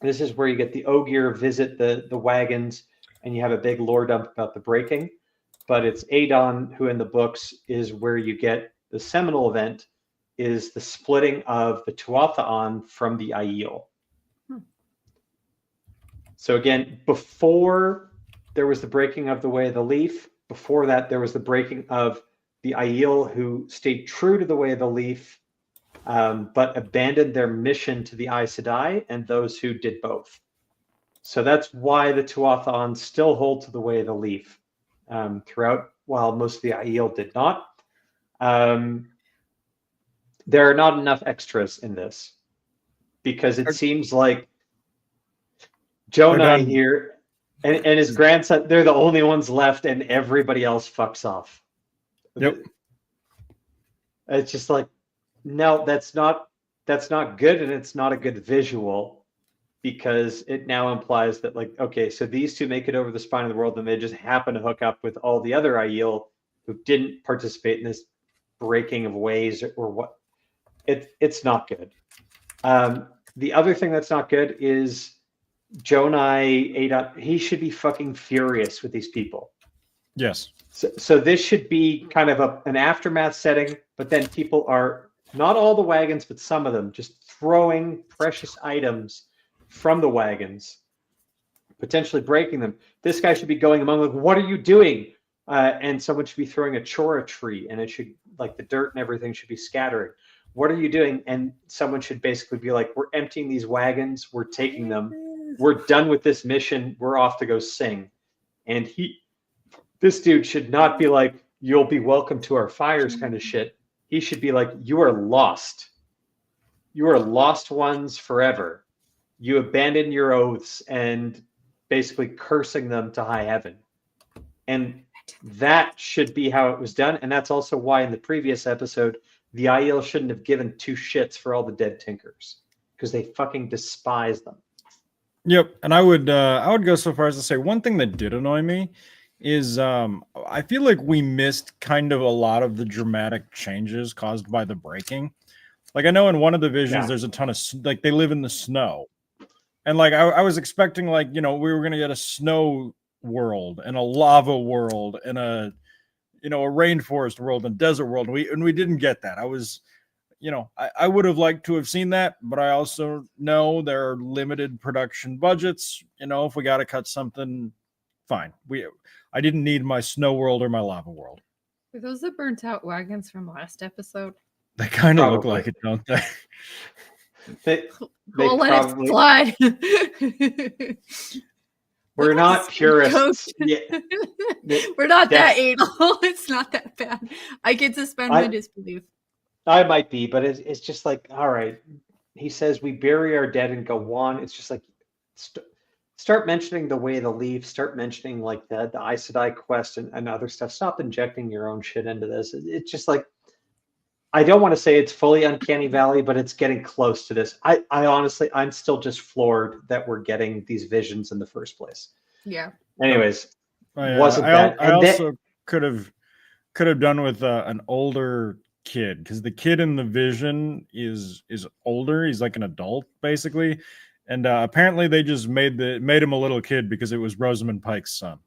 This is where you get the Ogier visit the wagons, and you have a big lore dump about the breaking. But it's Adon who in the books is where you get the seminal event, is the splitting of the Tuatha'an from the Aiel. So again, before there was the breaking of the Way of the Leaf, before that there was the breaking of the Aiel who stayed true to the Way of the Leaf, but abandoned their mission to the Aes Sedai, and those who did both. So that's why the Tuatha'an still hold to the Way of the Leaf throughout, while most of the Aiel did not. There are not enough extras in this because it seems like Jonai here and his grandson, they're the only ones left, and everybody else fucks off. Yep. It's just like, no, that's not good, and it's not a good visual, because it now implies that, like, okay, so these two make it over the spine of the world, and they just happen to hook up with all the other Aiel who didn't participate in this breaking of ways or what. It's not good. The other thing that's not good is Jonai, Adon, he should be fucking furious with these people. Yes. So this should be kind of an aftermath setting, but then people are not all the wagons, but some of them, just throwing precious items from the wagons, potentially breaking them. This guy should be going among them, what are you doing? And someone should be throwing a chora tree, and it should, like, the dirt and everything should be scattering. What are you doing? And someone should basically be like, we're emptying these wagons, we're taking them, we're done with this mission, we're off to go sing. And this dude should not be like, you'll be welcome to our fires kind of shit. He should be like, you are lost. You are lost ones forever. You abandon your oaths, and basically cursing them to high heaven. And that should be how it was done. And that's also why in the previous episode, the Aiel shouldn't have given two shits for all the dead Tinkers, because they fucking despise them. Yep, and I would go so far as to say one thing that did annoy me is I feel like we missed kind of a lot of the dramatic changes caused by the breaking. Like, I know in one of the visions there's a ton of, like, they live in the snow, and like I was expecting, like, you know, we were gonna get a snow world and a lava world and a, you know, a rainforest world and desert world. We didn't get that. I was, you know, I would have liked to have seen that, but I also know there are limited production budgets. You know, if we got to cut something, fine. I didn't need my snow world or my lava world. Are those the burnt out wagons from last episode? They kind of look like it, don't they? We'll let it slide. We're not purists. Yeah. We're not that anal. It's not that bad. I can suspend my disbelief. I might be, but it's just like, all right. He says we bury our dead and go on. It's just like, start mentioning the Way of the Leaf. Start mentioning like the Aes Sedai quest and other stuff. Stop injecting your own shit into this. It's just like, I don't want to say it's fully Uncanny Valley, but it's getting close to this. I honestly, I'm still just floored that we're getting these visions in the first place. Yeah. Anyways, wasn't that? I also could have done with an older kid, because the kid in the vision is older. He's like an adult basically, and apparently they just made him a little kid because it was Rosamund Pike's son.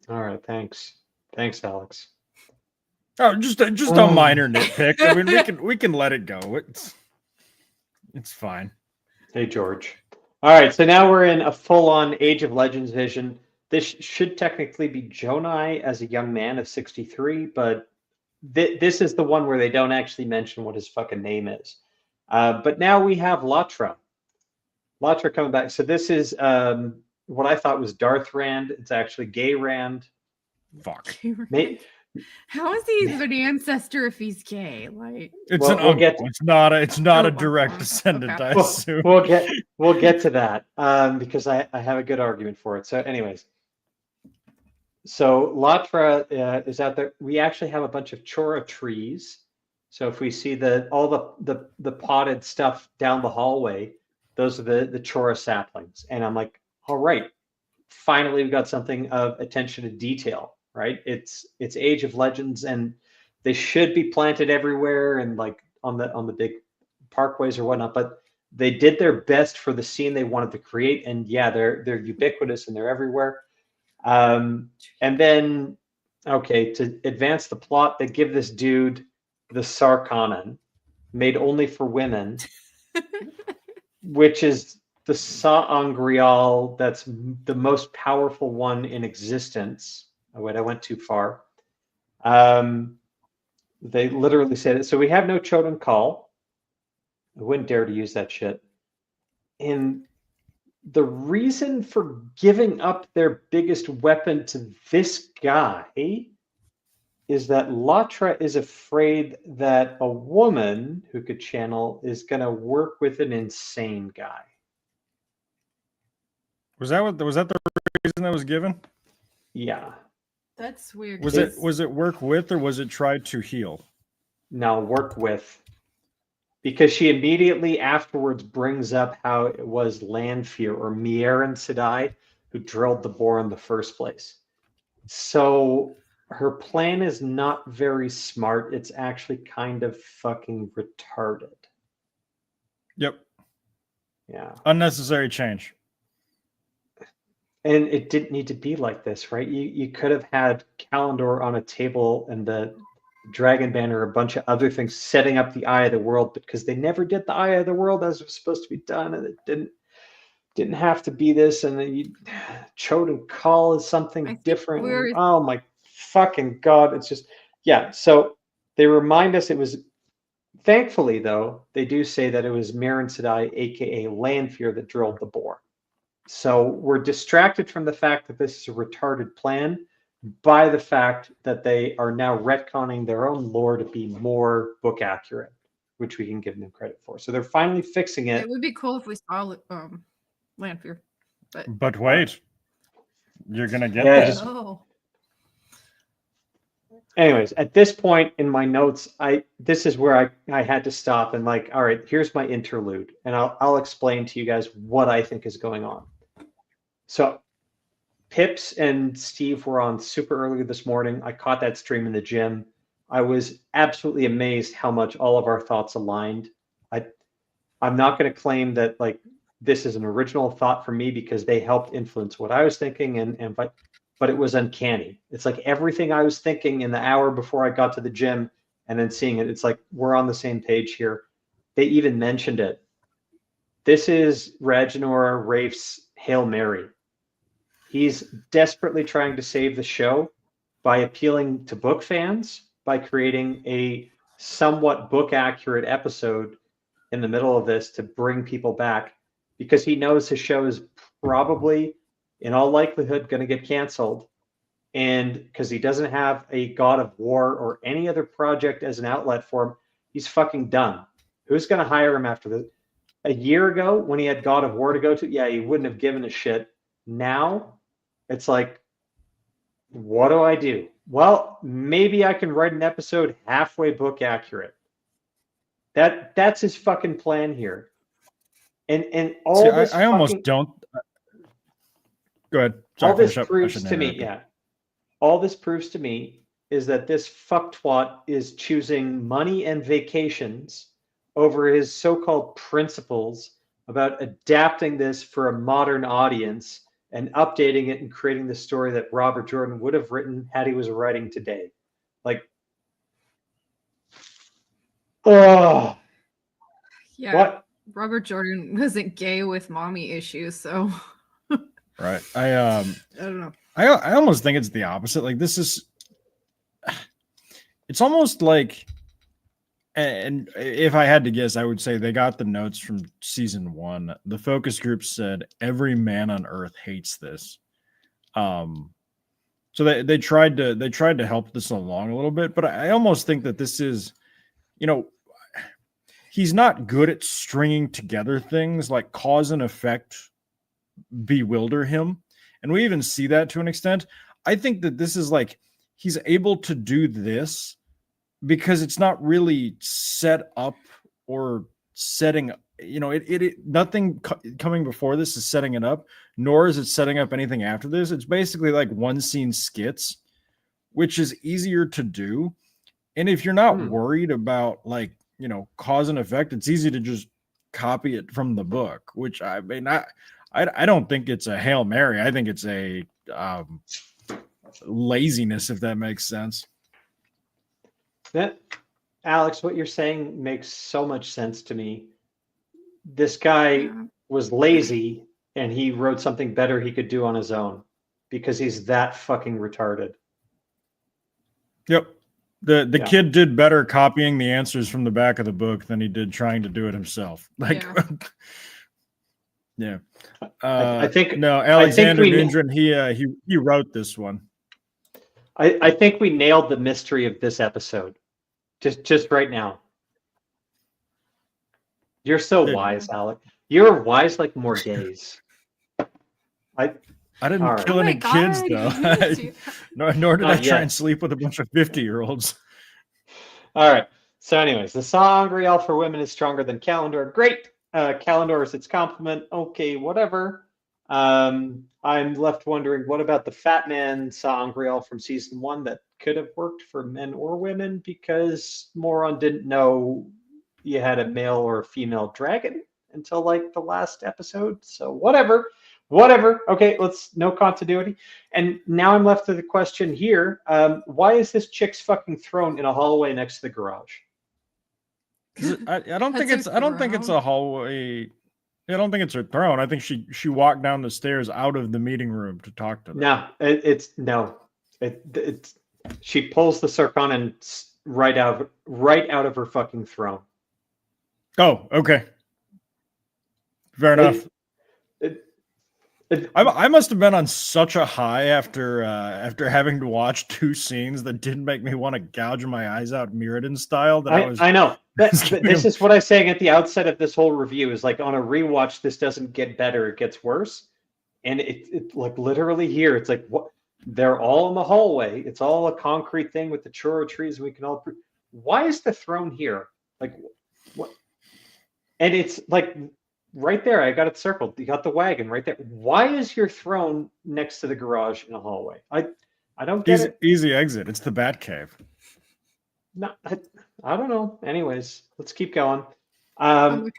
All right, thanks, Alex. Oh, just a minor nitpick. I mean, we can let it go. It's fine. Hey, George. All right, so now we're in a full-on Age of Legends vision. This should technically be Jonai as a young man of 63, but this is the one where they don't actually mention what his fucking name is. But now we have Latra. Latra coming back. So this is what I thought was Darth Rand. It's actually Gay Rand. Fuck. How is he an ancestor if he's gay? Like, it's an uncle. It's not a direct descendant. Okay. I assume we'll get to that because I have a good argument for it. So, anyways, so Latra is out there. We actually have a bunch of chora trees. So if we see all the potted stuff down the hallway, those are the chora saplings. And I'm like, all right, finally we got something of attention to detail. Right, it's Age of Legends, and they should be planted everywhere and like on the big parkways or whatnot. But they did their best for the scene they wanted to create, and yeah, they're ubiquitous and they're everywhere. And then, okay, to advance the plot, they give this dude the Sarkonnen, made only for women, which is the Sa'angreal that's the most powerful one in existence. Oh, wait, I went too far. They literally said it. So we have no Chodan Call. I wouldn't dare to use that shit. And the reason for giving up their biggest weapon to this guy is that Latra is afraid that a woman who could channel is going to work with an insane guy. Was that the reason that was given? Yeah. That's weird. Was it work with, or was it try to heal? No, work with. Because she immediately afterwards brings up how it was Lanfear or Mieran Sedai who drilled the bore in the first place. So her plan is not very smart. It's actually kind of fucking retarded. Yep. Yeah. Unnecessary change. And it didn't need to be like this, right? You could have had Kalendor on a table and the Dragon Banner, a bunch of other things, setting up the Eye of the World, because they never did the Eye of the World as it was supposed to be done, and it didn't have to be this, and then Choden Call is something different. Oh my fucking God. It's just, yeah. So they remind us it was, thankfully though, they do say that it was Maren Sedai, aka Lanfear, that drilled the bore. So we're distracted from the fact that this is a retarded plan by the fact that they are now retconning their own lore to be more book accurate, which we can give them credit for. So they're finally fixing it. It would be cool if we saw Lanfear. But wait, you're gonna get that. Anyways, at this point in my notes, this is where I had to stop and like, all right, here's my interlude, and I'll explain to you guys what I think is going on. So Pips and Steve were on super early this morning. I caught that stream in the gym. I was absolutely amazed how much all of our thoughts aligned. I'm not going to claim that like this is an original thought for me because they helped influence what I was thinking, but it was uncanny. It's like everything I was thinking in the hour before I got to the gym and then seeing it, it's like we're on the same page here. They even mentioned it. This is Ragnar Rafe's Hail Mary. He's desperately trying to save the show by appealing to book fans, by creating a somewhat book accurate episode in the middle of this to bring people back, because he knows his show is probably in all likelihood going to get canceled. And because he doesn't have a God of War or any other project as an outlet for him, he's fucking done. Who's going to hire him after this? A year ago when he had God of War to go to, yeah, he wouldn't have given a shit. Now it's like, what do I do? Well, maybe I can write an episode halfway book accurate. That's his fucking plan here. And all this I almost don't. Go ahead. Sorry, all this proves to me, all this proves to me is that this fucktwat is choosing money and vacations over his so-called principles about adapting this for a modern audience and updating it and creating the story that Robert Jordan would have written had he was writing today. Like, oh, yeah. What? Robert Jordan wasn't gay with mommy issues, so. Right. I don't know. I almost think it's the opposite. Like this is, it's almost like, and if I had to guess, I would say they got the notes from season 1. The focus group said every man on earth hates this. So they tried to help this along a little bit, but I almost think that this is, he's not good at stringing together things. Like cause and effect bewilder him, and we even see that to an extent. I think that this is like he's able to do this because it's not really set up or setting, nothing coming before this is setting it up, nor is it setting up anything after this. It's basically like one scene skits, which is easier to do. And if you're not worried about like, cause and effect, it's easy to just copy it from the book, which I mean, I don't think it's a Hail Mary. I think it's a laziness, if that makes sense. Alex, what you're saying makes so much sense to me. This guy was lazy and he wrote something better he could do on his own because he's that fucking retarded. Yep. The kid did better copying the answers from the back of the book than he did trying to do it himself. Like, yeah. I think no, Alexander Nindren, he wrote this one. I think we nailed the mystery of this episode. Just right now. You're so wise, Alec. You're wise like more gays. I didn't kill any kids, though. Nor did I try and sleep with a bunch of 50-year-olds. All right. So anyways, the sangreal for women is stronger than Calendar. Great. Calendar is its complement. Okay, whatever. I'm left wondering, what about the Fat Man sangreal from season 1 that could have worked for men or women because Moron didn't know you had a male or a female dragon until like the last episode. So whatever. Whatever. Okay, no continuity. And now I'm left with the question here. Why is this chick's fucking throne in a hallway next to the garage? I don't think it's a hallway. I don't think it's her throne. I think she walked down the stairs out of the meeting room to talk to them. No, it's she pulls the Sarkonnen right out of her fucking throne. Oh, okay. Fair enough. I must have been on such a high after having to watch two scenes that didn't make me want to gouge my eyes out Mirrodin style. I know. This is what I was saying at the outset of this whole review is like on a rewatch, this doesn't get better, it gets worse. And it like literally here, it's like what they're all in the hallway. It's all a concrete thing with the churro trees. We can all. Why is the throne here? Like what? And it's like right there. I got it circled. You got the wagon right there. Why is your throne next to the garage in a hallway? I don't get it. Easy exit. It's the Bat Cave. No, I don't know. Anyways, let's keep going. The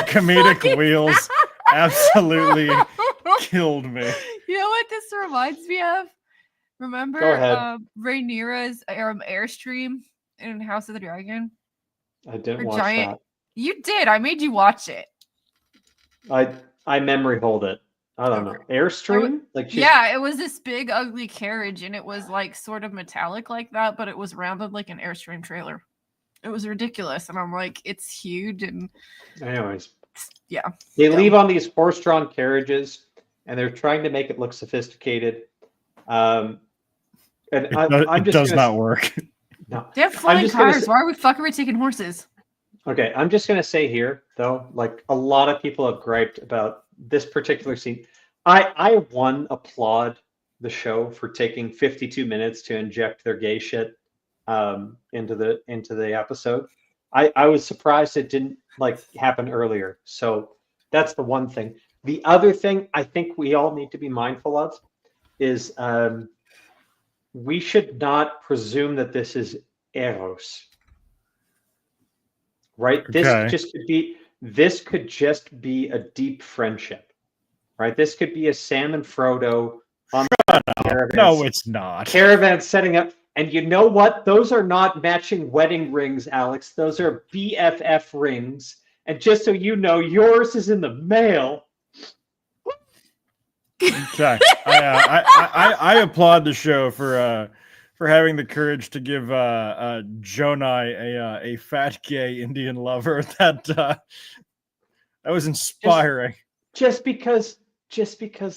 comedic wheels absolutely killed me. You know what this reminds me of? Remember Rhaenyra's Airstream in House of the Dragon? I didn't watch that. You did. I made you watch it. I memory hold it. I don't know. Airstream? Yeah, it was this big ugly carriage and it was like sort of metallic like that, but it was rounded like an Airstream trailer. It was ridiculous. And I'm like, it's huge. And anyways. Yeah. They leave on these horse-drawn carriages and they're trying to make it look sophisticated. It does not work. No. They have flying cars. Why are we taking horses? Okay, I'm just gonna say here though, like a lot of people have griped about this particular scene. I applaud the show for taking 52 minutes to inject their gay shit into the episode. I was surprised it didn't happen earlier. So that's the one thing. The other thing I think we all need to be mindful of is we should not presume that this is Eros. Right? Okay. This could just be a deep friendship. Right? This could be a Sam and Frodo on caravan. No, it's not. Caravan setting up. And you know what? Those are not matching wedding rings, Alex. Those are BFF rings. And just so you know, yours is in the mail. Okay. I applaud the show for having the courage to give Jonai a fat gay Indian lover. That was inspiring. Just because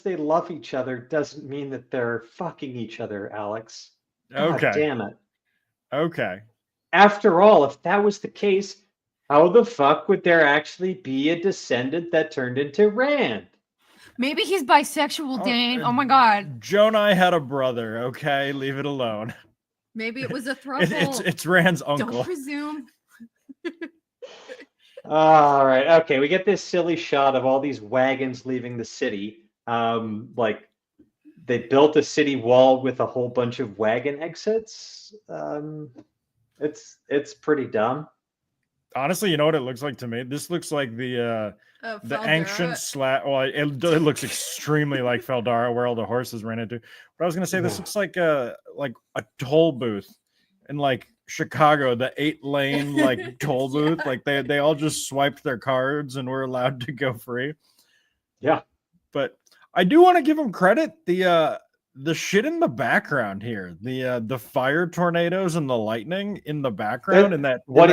they love each other doesn't mean that they're fucking each other, Alex. God okay. Damn it. Okay. After all, if that was the case, how the fuck would there actually be a descendant that turned into Rand? Maybe he's bisexual, Dain. Oh my god. Jonai had a brother, okay? Leave it alone. Maybe it was a throuple. It's Rand's uncle. Don't presume. All right. Okay, we get this silly shot of all these wagons leaving the city. They built a city wall with a whole bunch of wagon exits. It's pretty dumb. Honestly, you know what it looks like to me? This looks like the ancient Well, it looks extremely like Feldara, where all the horses ran into. But I was gonna say this looks like a toll booth in Chicago, the 8-lane toll booth. They all just swiped their cards and were allowed to go free. Yeah, but I do want to give them credit. The shit in the background here, the fire tornadoes and the lightning in the background, and what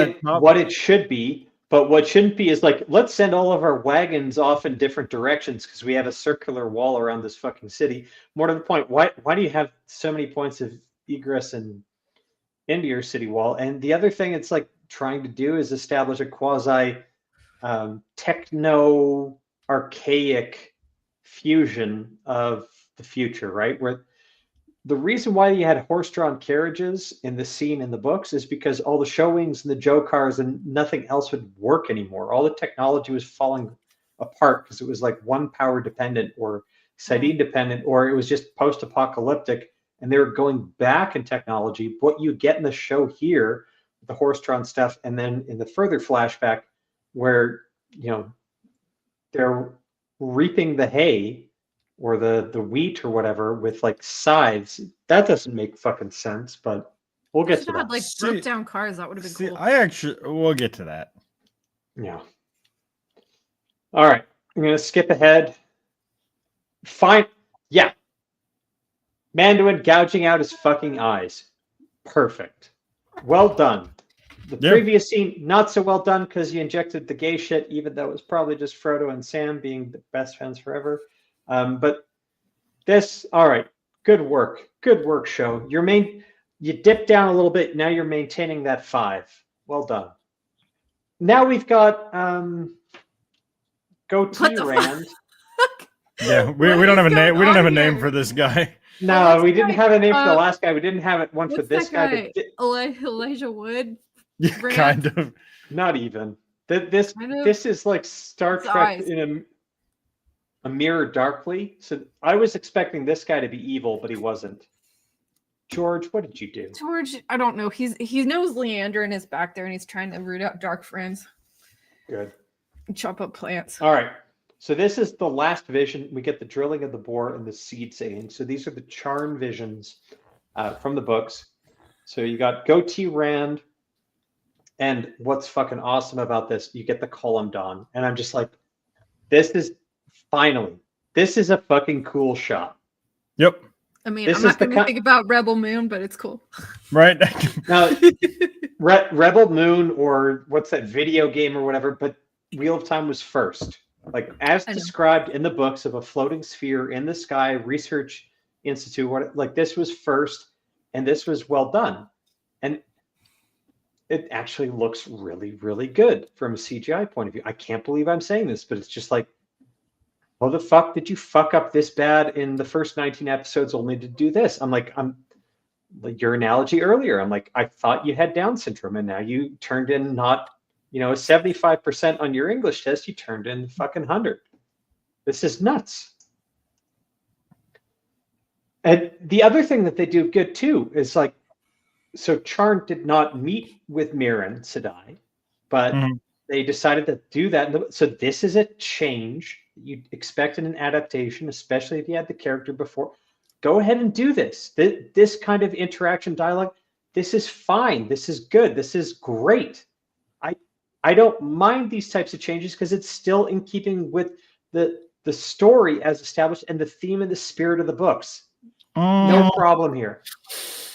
it should be. But what shouldn't be is let's send all of our wagons off in different directions because we have a circular wall around this fucking city. More to the point, why do you have so many points of egress and into your city wall? And the other thing it's trying to do is establish a quasi techno archaic fusion of the future, right? Where the reason why you had horse-drawn carriages in the scene in the books is because all the show wings and the Joe cars and nothing else would work anymore. All the technology was falling apart because it was one power dependent or Saidin dependent, or it was just post-apocalyptic, and they were going back in technology. What you get in the show here, the horse-drawn stuff, and then in the further flashback where they're reaping the hay or the wheat or whatever with like scythes. That doesn't make fucking sense, but we'll get to that. Had like broke down cars. That would have been cool. We'll get to that. Yeah. All right. I'm going to skip ahead. Fine. Yeah. Manduin gouging out his fucking eyes. Perfect. Well done. The previous scene, not so well done because you injected the gay shit, even though it was probably just Frodo and Sam being the best friends forever. But this, all right. Good work. Good work, show. You dipped down a little bit. Now you're maintaining that 5. Well done. Now we've got Goatee Rand. Yeah, we don't have a name. We don't have a name for this guy. No, we didn't have a name for the last guy. We didn't have one for this guy. Elijah Wood. Yeah, kind of. Not even. This is like Star Trek in a mirror darkly. So I was expecting this guy to be evil, but he wasn't. George, what did you do? George, I don't know. He knows Leander and is back there, and he's trying to root out dark friends. Good. And chop up plants. All right. So this is the last vision. We get the drilling of the boar and the seed saying. So these are the Charn visions from the books. So you got Goatee Rand, and what's fucking awesome about this, you get the Column Dawn, and I'm just like, this is a fucking cool shot. Yep. I mean, I'm not going to think about Rebel Moon, but it's cool. Right. Now, Rebel Moon or what's that video game or whatever, but Wheel of Time was first. Like as described in the books of a floating sphere in the sky, research institute, like this was first, and this was well done. And it actually looks really, really good from a CGI point of view. I can't believe I'm saying this, but it's just like, how the fuck did you fuck up this bad in the first 19 episodes only to do this? I'm like your analogy earlier. I'm like, I thought you had Down syndrome, and now you turned in not, 75% on your English test, you turned in fucking 100. This is nuts. And the other thing that they do good too is like, so Charn did not meet with Mirren Sedai, but they decided to do that. So this is a change you'd expect in an adaptation, especially if you had the character before. Go ahead and do this. This kind of interaction dialogue, this is fine. This is good. This is great. I don't mind these types of changes because it's still in keeping with the story as established and the theme and the spirit of the books. No problem here.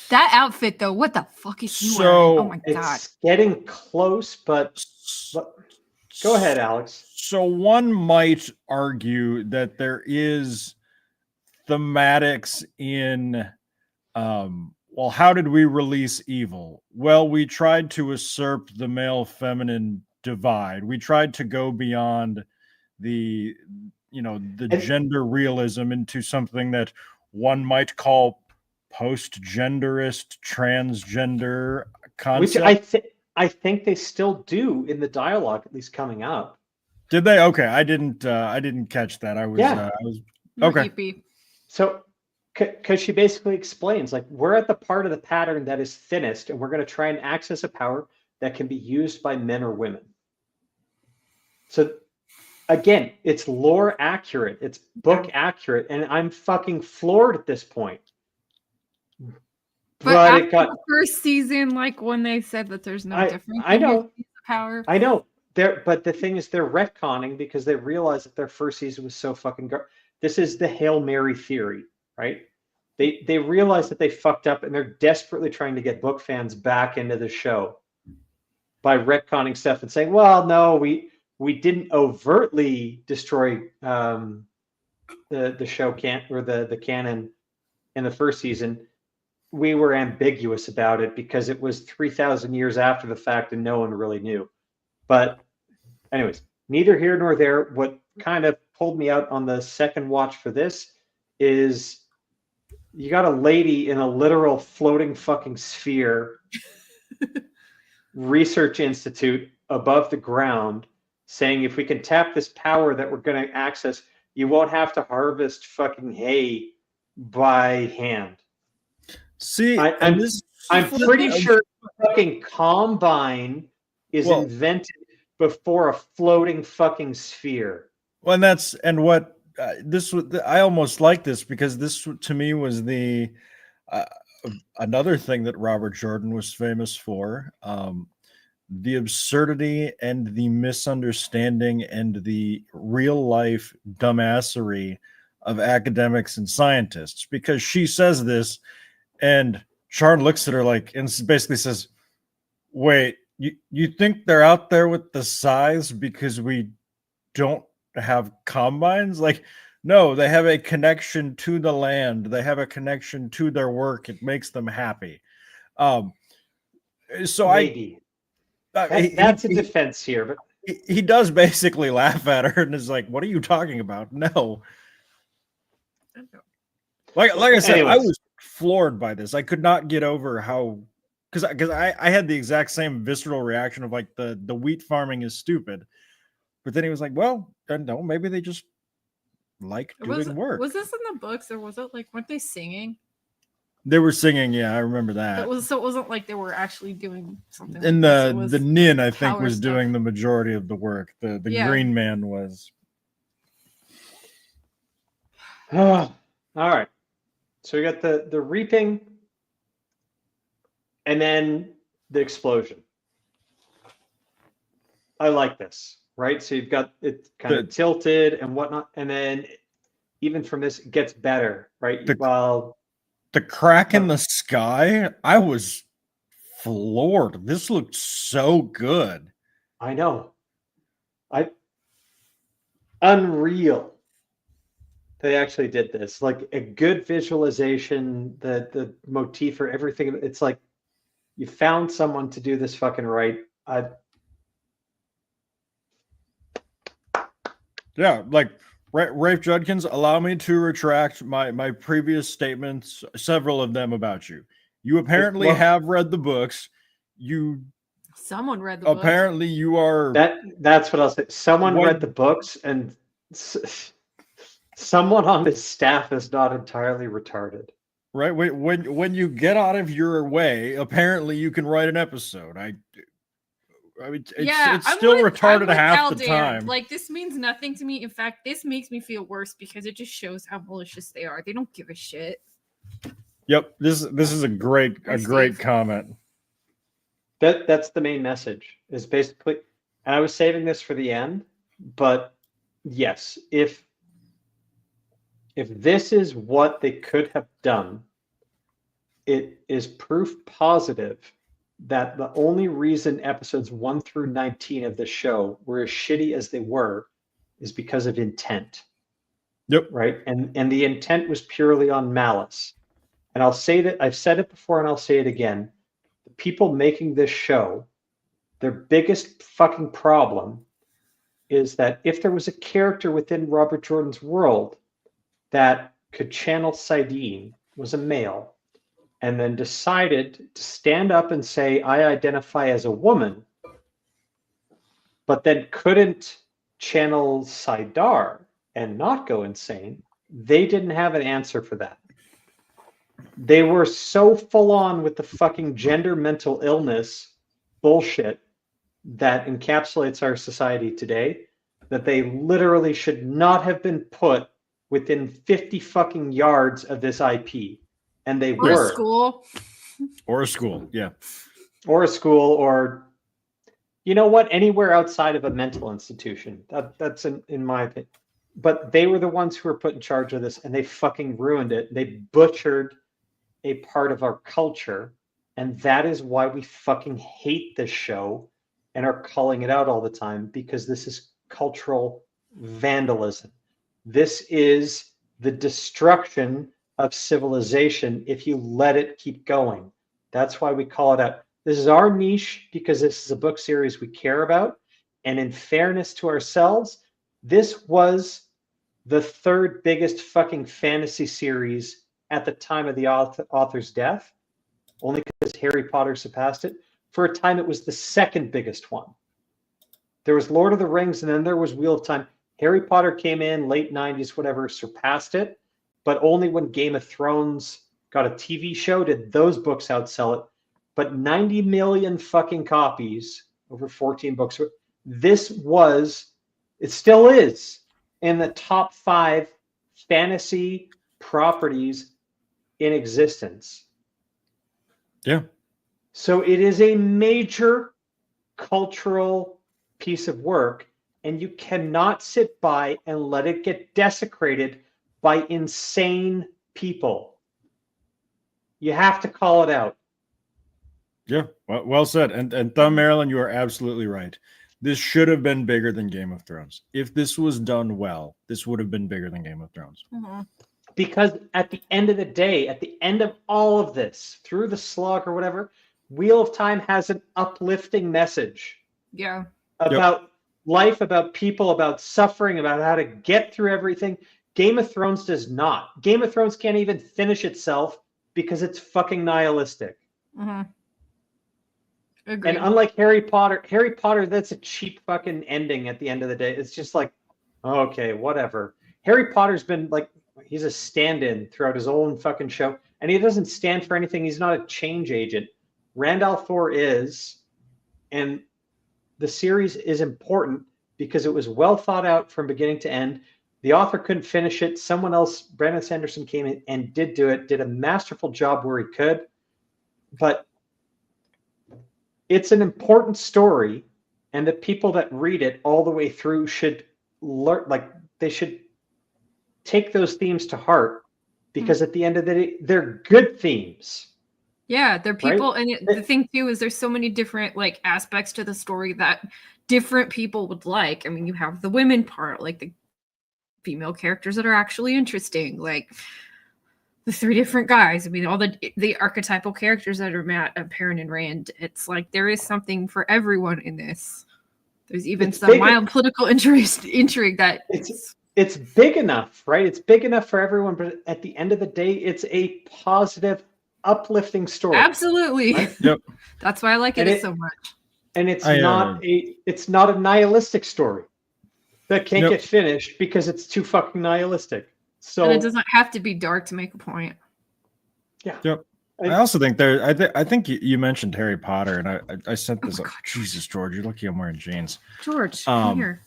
That outfit, though, what the fuck is he wearing? Oh my god. It's getting close, but go ahead, Alex. So one might argue that there is thematics in well, how did we release evil? Well, we tried to usurp the male-feminine divide. We tried to go beyond the gender realism into something that one might call post-genderist, transgender concept. Which I think they still do in the dialogue, at least coming up. Did they? Okay, I didn't catch that. I was okay. So, because she basically explains, like, we're at the part of the pattern that is thinnest, and we're going to try and access a power that can be used by men or women. So, again, it's lore accurate, it's book accurate, and I'm fucking floored at this point. But after the first season, like when they said that there's no difference. I know. Power. I know. But the thing is, they're retconning because they realized that their first season was so fucking this is the Hail Mary theory, right? They realize that they fucked up, and they're desperately trying to get book fans back into the show by retconning stuff and saying, well, no, we didn't overtly destroy the show the canon in the first season. We were ambiguous about it because it was 3,000 years after the fact and no one really knew. But anyways, neither here nor there. What kind of pulled me out on the second watch for this is you got a lady in a literal floating fucking sphere research institute above the ground saying, if we can tap this power that we're going to access, you won't have to harvest fucking hay by hand. See, I'm pretty sure fucking Combine is invented before a floating fucking sphere. Well, and that's and what this was. I almost like this because this to me was the uh, another thing that Robert Jordan was famous for. The absurdity and the misunderstanding and the real life dumbassery of academics and scientists. Because she says this, and Sharon looks at her like and basically says, "Wait, you think they're out there with the scythes because we don't have combines? Like, no, they have a connection to the land. They have a connection to their work. It makes them happy." So Maybe. That's a defense here, but he does basically laugh at her and is like, "What are you talking about?" No. Like I said, I was floored by this. I could not get over how because I had the exact same visceral reaction of like the wheat farming is stupid. But then he was like, "Well, no, maybe they just like doing work." Was this in the books or was it like weren't they singing? They were singing, yeah, I remember that. It wasn't like they were actually doing something. And like the Nin, I think, was stuff. doing the majority of the work. The Green Man was. All right. So we got the reaping and then the explosion. I like this, right? So you've got it kind of tilted and whatnot, and then even from this it gets better, right? The crack in the sky, I was floored. This looked so good. I know. Unreal. They actually did this. Like a good visualization, the motif or everything. It's like you found someone to do this fucking right. Yeah, like Rafe Judkins, allow me to retract my previous statements, several of them about you. You apparently have read the books. Someone read the books. Apparently you are. That's what I'll say. Someone read the books, and someone on this staff is not entirely retarded. Right. When you get out of your way, apparently you can write an episode. I mean, it's still retarded half the time. Like, this means nothing to me. In fact, this makes me feel worse because it just shows how malicious they are. They don't give a shit. Yep. This is a great comment. That's the main message. Is basically, and I was saving this for the end, but yes, if this is what they could have done, it is proof positive that the only reason episodes 1 through 19 of the show were as shitty as they were is because of intent. Yep. Right. And the intent was purely on malice. And I'll say that I've said it before and I'll say it again. The people making this show, their biggest fucking problem is that if there was a character within Robert Jordan's world that could channel Dain, was a male, and then decided to stand up and say, I identify as a woman, but then couldn't channel Saidar and not go insane, they didn't have an answer for that. They were so full on with the fucking gender mental illness bullshit that encapsulates our society today that they literally should not have been put within 50 fucking yards of this IP. And they were. Or a school. Or a school, yeah. Or a school, or, you know what, anywhere outside of a mental institution. That's in my opinion. But they were the ones who were put in charge of this, and they fucking ruined it. They butchered a part of our culture, and that is why we fucking hate this show and are calling it out all the time, because this is cultural vandalism. This is the destruction of civilization if you let it keep going. That's why we call it out. This is our niche because this is a book series we care about. And in fairness to ourselves, this was the third biggest fucking fantasy series at the time of the author's death, only because Harry Potter surpassed it. For a time, it was the second biggest one. There was Lord of the Rings, and then there was Wheel of Time. Harry Potter came in, late 90s, whatever, surpassed it. But only when Game of Thrones got a TV show did those books outsell it. But 90 million fucking copies over 14 books. This was, it still is, in the top 5 fantasy properties in existence. Yeah. So it is a major cultural piece of work, and you cannot sit by and let it get desecrated by insane people. You have to call it out. Yeah, well said. And Thumb Marilyn, you are absolutely right. This should have been bigger than Game of Thrones. If this was done well, this would have been bigger than Game of Thrones. Mm-hmm. Because at the end of the day, at the end of all of this, through the slog or whatever, Wheel of Time has an uplifting message. Yeah. About life, about people, about suffering, about how to get through everything. Game of Thrones does not. Game of Thrones can't even finish itself because it's fucking nihilistic. Mm-hmm. Agreed. And unlike Harry Potter, that's a cheap fucking ending at the end of the day. It's just like, okay, whatever. Harry Potter's been like, he's a stand-in throughout his own fucking show, and he doesn't stand for anything. He's not a change agent. Randall Thor is, and the series is important because it was well thought out from beginning to end. The author couldn't finish it. Someone else, Brandon Sanderson, came in and did do it, did a masterful job where he could. But it's an important story, and the people that read it all the way through should learn, like they should take those themes to heart, because at the end of the day, they're good themes. Yeah, they're people, right? and the thing too is there's so many different like aspects to the story that different people would like. I mean, you have the women part, like the female characters that are actually interesting, like the 3 different guys. I mean, all the archetypal characters that are Matt, Perrin, and Rand. It's like there is something for everyone in this. There's even some mild political intrigue that it's big enough, right? It's big enough for everyone, but at the end of the day, it's a positive, uplifting story. Absolutely. Right? Yep. That's why I like it so much. And it's not a nihilistic story that can't get finished because it's too fucking nihilistic. So and it doesn't have to be dark to make a point. Yeah. Yep. I also think I think you mentioned Harry Potter, and I sent this up. Jesus, George, you're lucky I'm wearing jeans. George, come here.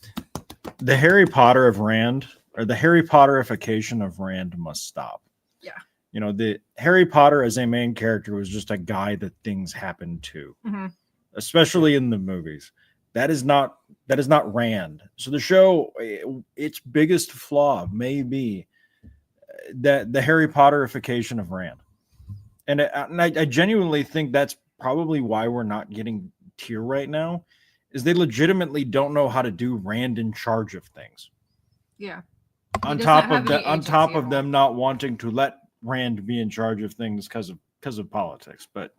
The Harry Potter of Rand, or the Harry Potterification of Rand, must stop. Yeah. You know, the Harry Potter as a main character was just a guy that things happened to, especially in the movies. That is not Rand. So the show, its biggest flaw may be that the Harry Potterification of Rand. And I genuinely think that's probably why we're not getting Tyr right now, is they legitimately don't know how to do Rand in charge of things. Yeah. On top of them not wanting to let Rand be in charge of things because of politics. But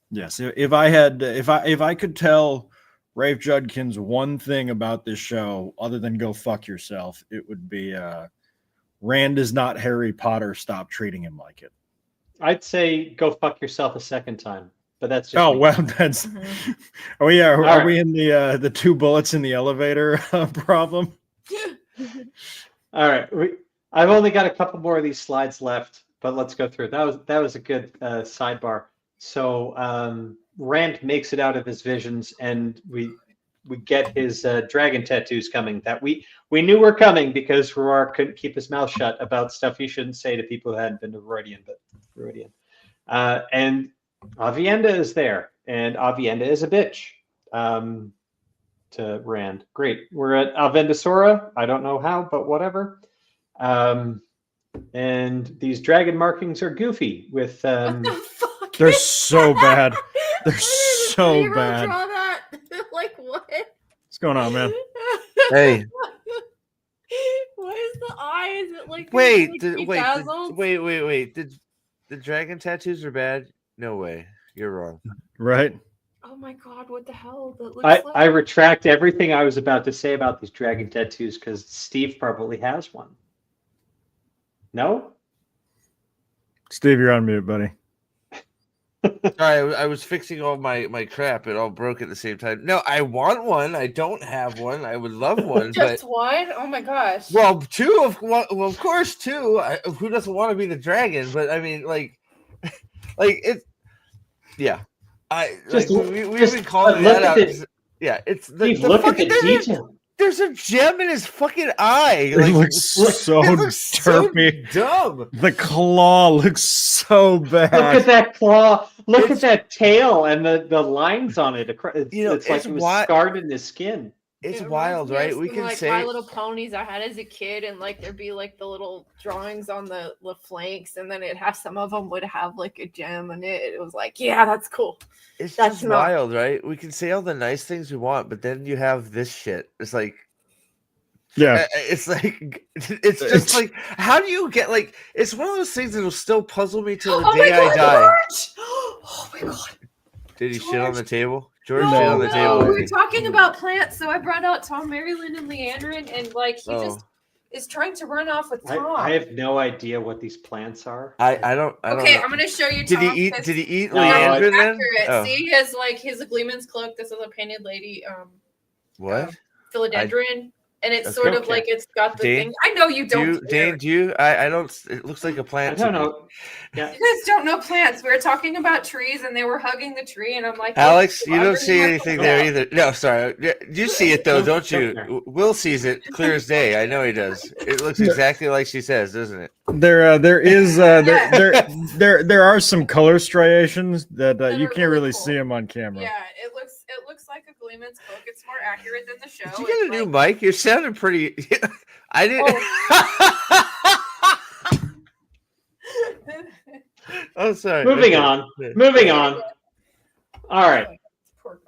yes, if I could tell Rafe Judkins one thing about this show other than go fuck yourself, it would be Rand is not Harry Potter. Stop treating him like it. I'd say go fuck yourself a second time, but that's just me. Well, that's oh yeah. Are we in the 2 bullets in the elevator problem? All right, I've only got a couple more of these slides left, but let's go through. That was a good sidebar. So Rand makes it out of his visions, and we get his dragon tattoos coming that we knew were coming because Roar couldn't keep his mouth shut about stuff he shouldn't say to people who hadn't been to Rhuidean. And Avienda is there, and Avienda is a bitch to Rand. Great. We're at Alvendasora. I don't know how, but whatever. And these dragon markings are goofy with what the fuck? They're so bad. They're so bad. Draw that? Like what? What's going on, man? Hey. What is the eye? Is it like wait? Did the dragon tattoos are bad? No way. You're wrong. Right. Oh my god! What the hell? That looks I retract everything I was about to say about these dragon tattoos because Steve probably has one. No? Steve, you're on mute, buddy. Sorry, I was fixing all my crap. It all broke at the same time. No, I want one. I don't have one. I would love one. Just one? Oh my gosh. Well, 2 of course 2. Who doesn't want to be the dragon? But I mean, like it. Yeah, we've been calling that out. Yeah, it's the look at the detail. There's a gem in his fucking eye. It looks so derpy. Dumb. The claw looks so bad. Look at that claw. Look at that tail and the lines on it. It's like it was scarred in his skin. It's wild, right? We can say My Little Ponies I had as a kid, and like there'd be like the little drawings on the flanks, and then it has some of them would have like a gem in it. It was like, yeah, that's cool. It's just wild, right? We can say all the nice things we want, but then you have this shit. It's like, yeah, it's like, it's just like, how do you get like? It's one of those things that will still puzzle me till the day I die. Oh my god! Did he shit on the table? George No, shit on the table. we were talking about plants, so I brought out Tom, Maryland, and Leandrin, and like he just is trying to run off with Tom. I have no idea what these plants are. I don't. Okay, I'm gonna show you. Did Tom, he eat? Did he eat no, Leandrin then? Oh. See, he has like his Gleeman's cloak. This is a painted lady. What? Philodendron. And it's sort of like it's got the thing. I know you don't. Dain, do you? I don't. It looks like a plant. I don't know. Yeah. You guys don't know plants. We were talking about trees, and they were hugging the tree, and I'm like, Alex, you don't see anything there either. No, sorry. You see it though, don't you? Will sees it clear as day. I know he does. It looks exactly like she says, doesn't it? There are some color striations that you can't really see them on camera. Yeah, it looks like a Gleeman's cloak. It's more accurate than the show. Did you get a new mic? You're sounding pretty. I didn't. Oh, sorry. Moving on. All right.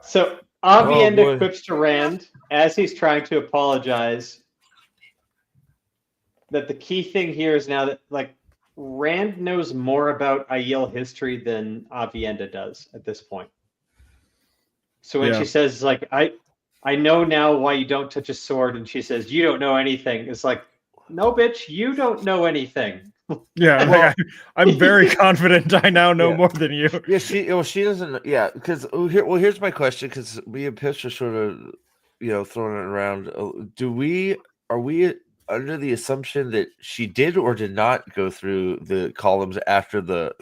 So Avienda quips to Rand as he's trying to apologize that the key thing here is now that like Rand knows more about Aiel history than Avienda does at this point. So when she says like I know now why you don't touch a sword, and she says you don't know anything, it's like, no, bitch, you don't know anything. Yeah, well, I'm very confident I now know more than you. Yeah, she doesn't. Yeah, because here's my question, because me and Pitch are sort of throwing it around. Are we under the assumption that she did or did not go through the columns after the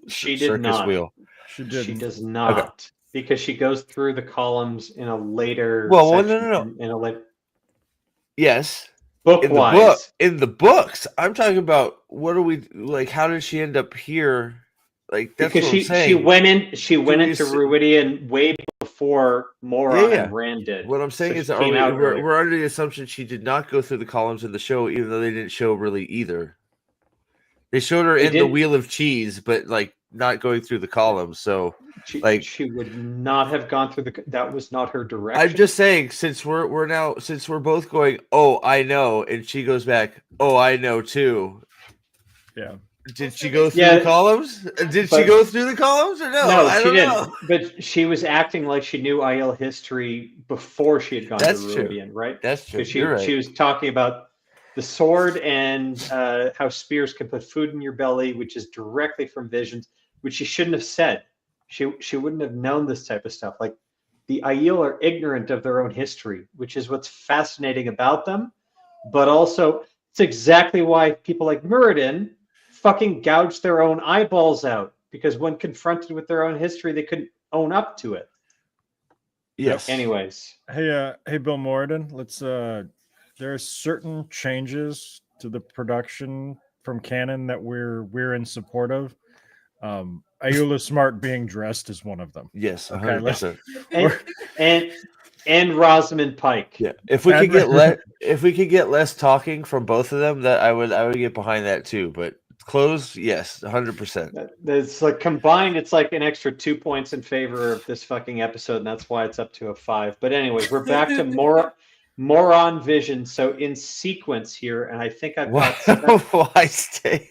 circus wheel? She does not. Okay. Because she goes through the columns in a later. Well, no. In a later. Yes. Book-wise. In the books, I'm talking about what are we like? How did she end up here? Like that's because what I'm saying. She went into Ruidian way before Mora and Rand did. What I'm saying is we're under the assumption she did not go through the columns in the show, even though they didn't show really either. They showed her in the Wheel of Cheese, but like not going through the columns. So she would not have gone through that was not her direction. I'm just saying, since we're both going, oh, I know, and she goes back, oh, I know too. Yeah. Did she go through the columns? Did she go through the columns or no? No, she didn't. But she was acting like she knew Aiel history before she had gone to Ruidian, right? That's true. She was talking about the sword and how spears can put food in your belly, which is directly from visions, which she shouldn't have said. She wouldn't have known this type of stuff. Like the Aiel are ignorant of their own history, which is what's fascinating about them. But also, it's exactly why people like Muradin fucking gouged their own eyeballs out, because when confronted with their own history, they couldn't own up to it. Yes. Anyways, hey, Bill Moradin. Let's. There are certain changes to the production from canon that we're in support of. Ayula Smart being dressed is one of them. Yes, 100%. and Rosamund Pike. Yeah, if we could get less talking from both of them, that I would get behind that too. But clothes, yes, 100%. It's like combined, it's like an extra 2 points in favor of this fucking episode, and that's why it's up to a 5. But anyways, we're back to more on Vision. So in sequence here, and I think I've got why stay?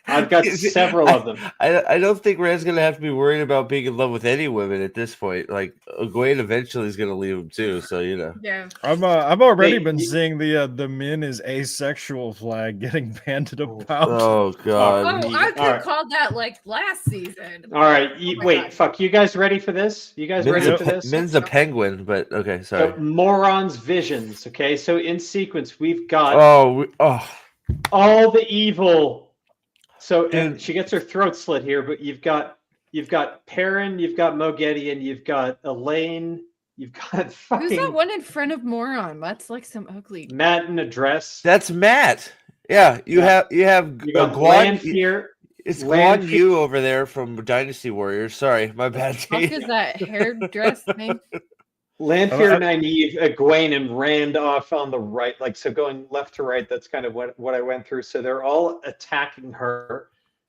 I've got several of them. I don't think Rand's gonna have to be worried about being in love with any women at this point. Like Egwene eventually is gonna leave him too, so Yeah. I've already been seeing the Min is asexual flag getting banded about. Oh god. Oh, I could have called that like last season. All right, wait, fuck. You guys ready for this? You guys ready for this? Min's a penguin, but okay, sorry. So, Moron's visions. Okay, so in sequence we've got all the evil. So and she gets her throat slit here, but you've got Perrin, you've got Moghedien, you've got Elaine, You've got Who's fucking that one in front of Moron? That's like some ugly. Matt in a dress. That's Matt. Yeah, you have You got Guan. Lanfear. It's Guan Yu over there from Dynasty Warriors. Sorry, my bad. What is that hairdress thing? Lanfear, Nynaeve, Egwene, and Rand off on the right. Like, so going left to right, that's kind of what I went through. So they're all attacking her.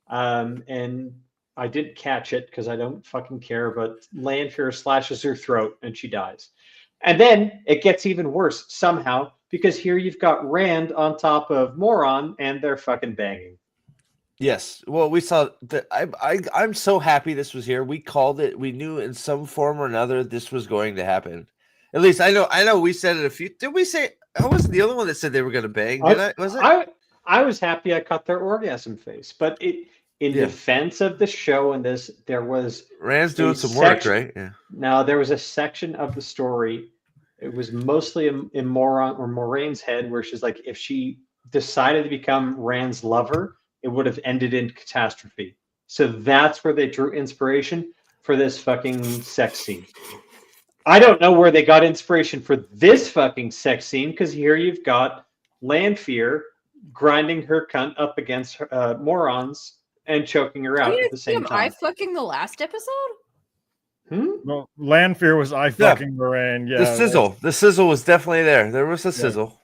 And I didn't catch it because I don't fucking care, but Lanfear slashes her throat and she dies. And then it gets even worse somehow because here you've got Rand on top of Moron and they're fucking banging. Yes. Well, we saw that. I'm so happy this was here. We called it. We knew in some form or another this was going to happen. At least I know. We said it a few. Did we say? I wasn't the only one that said they were going to bang. Did I? Was it? I was happy I cut their orgasm face, but in defense of the show and this, there was Rand's doing some work, right? Yeah. Now there was a section of the story. It was mostly in Moraine's head where she's like, if she decided to become Rand's lover, it would have ended in catastrophe. So that's where they drew inspiration for this fucking sex scene. I don't know where they got inspiration for this fucking sex scene because here you've got Lanfear grinding her cunt up against Moron's and choking her out at the same time. I fucking the last episode? Well, Lanfear was fucking Moraine. Yeah, the sizzle was definitely there. There was a sizzle.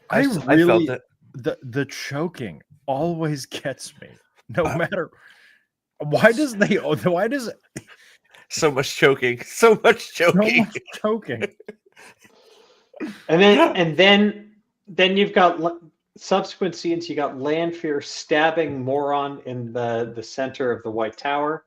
I felt it. The choking always gets me, no matter. Why does so much choking? So much choking. And then you've got subsequent scenes. You got Lanfear stabbing Moron in the center of the White Tower,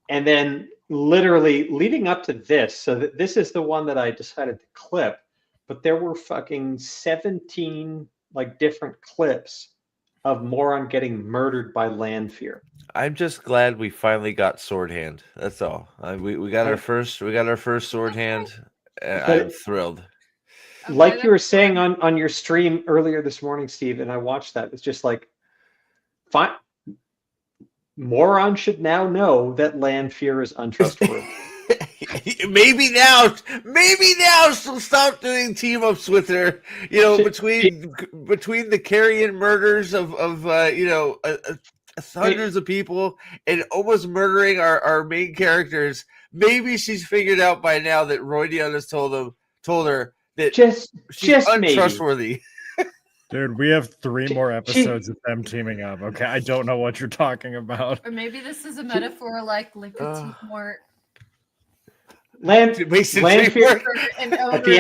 and then literally leading up to this. So this is the one that I decided to clip, but there were fucking 17 like different clips of Moron getting murdered by Lanfear. I'm just glad we finally got sword hand. That's all. We got our first sword hand. I'm thrilled. Like you were saying on your stream earlier this morning, Steve, and I watched that. It's just like, fine. Moron should now know that Lanfear is untrustworthy. maybe now she'll stop doing team ups with her. Between the carrion murders of hundreds of people and almost murdering our main characters. Maybe she's figured out by now that Roy Dion has told her that she's untrustworthy. Dude, we have 3 more episodes of them teaming up. Okay, I don't know what you're talking about. Or maybe this is a metaphor like Petit Mort. Lanfear at the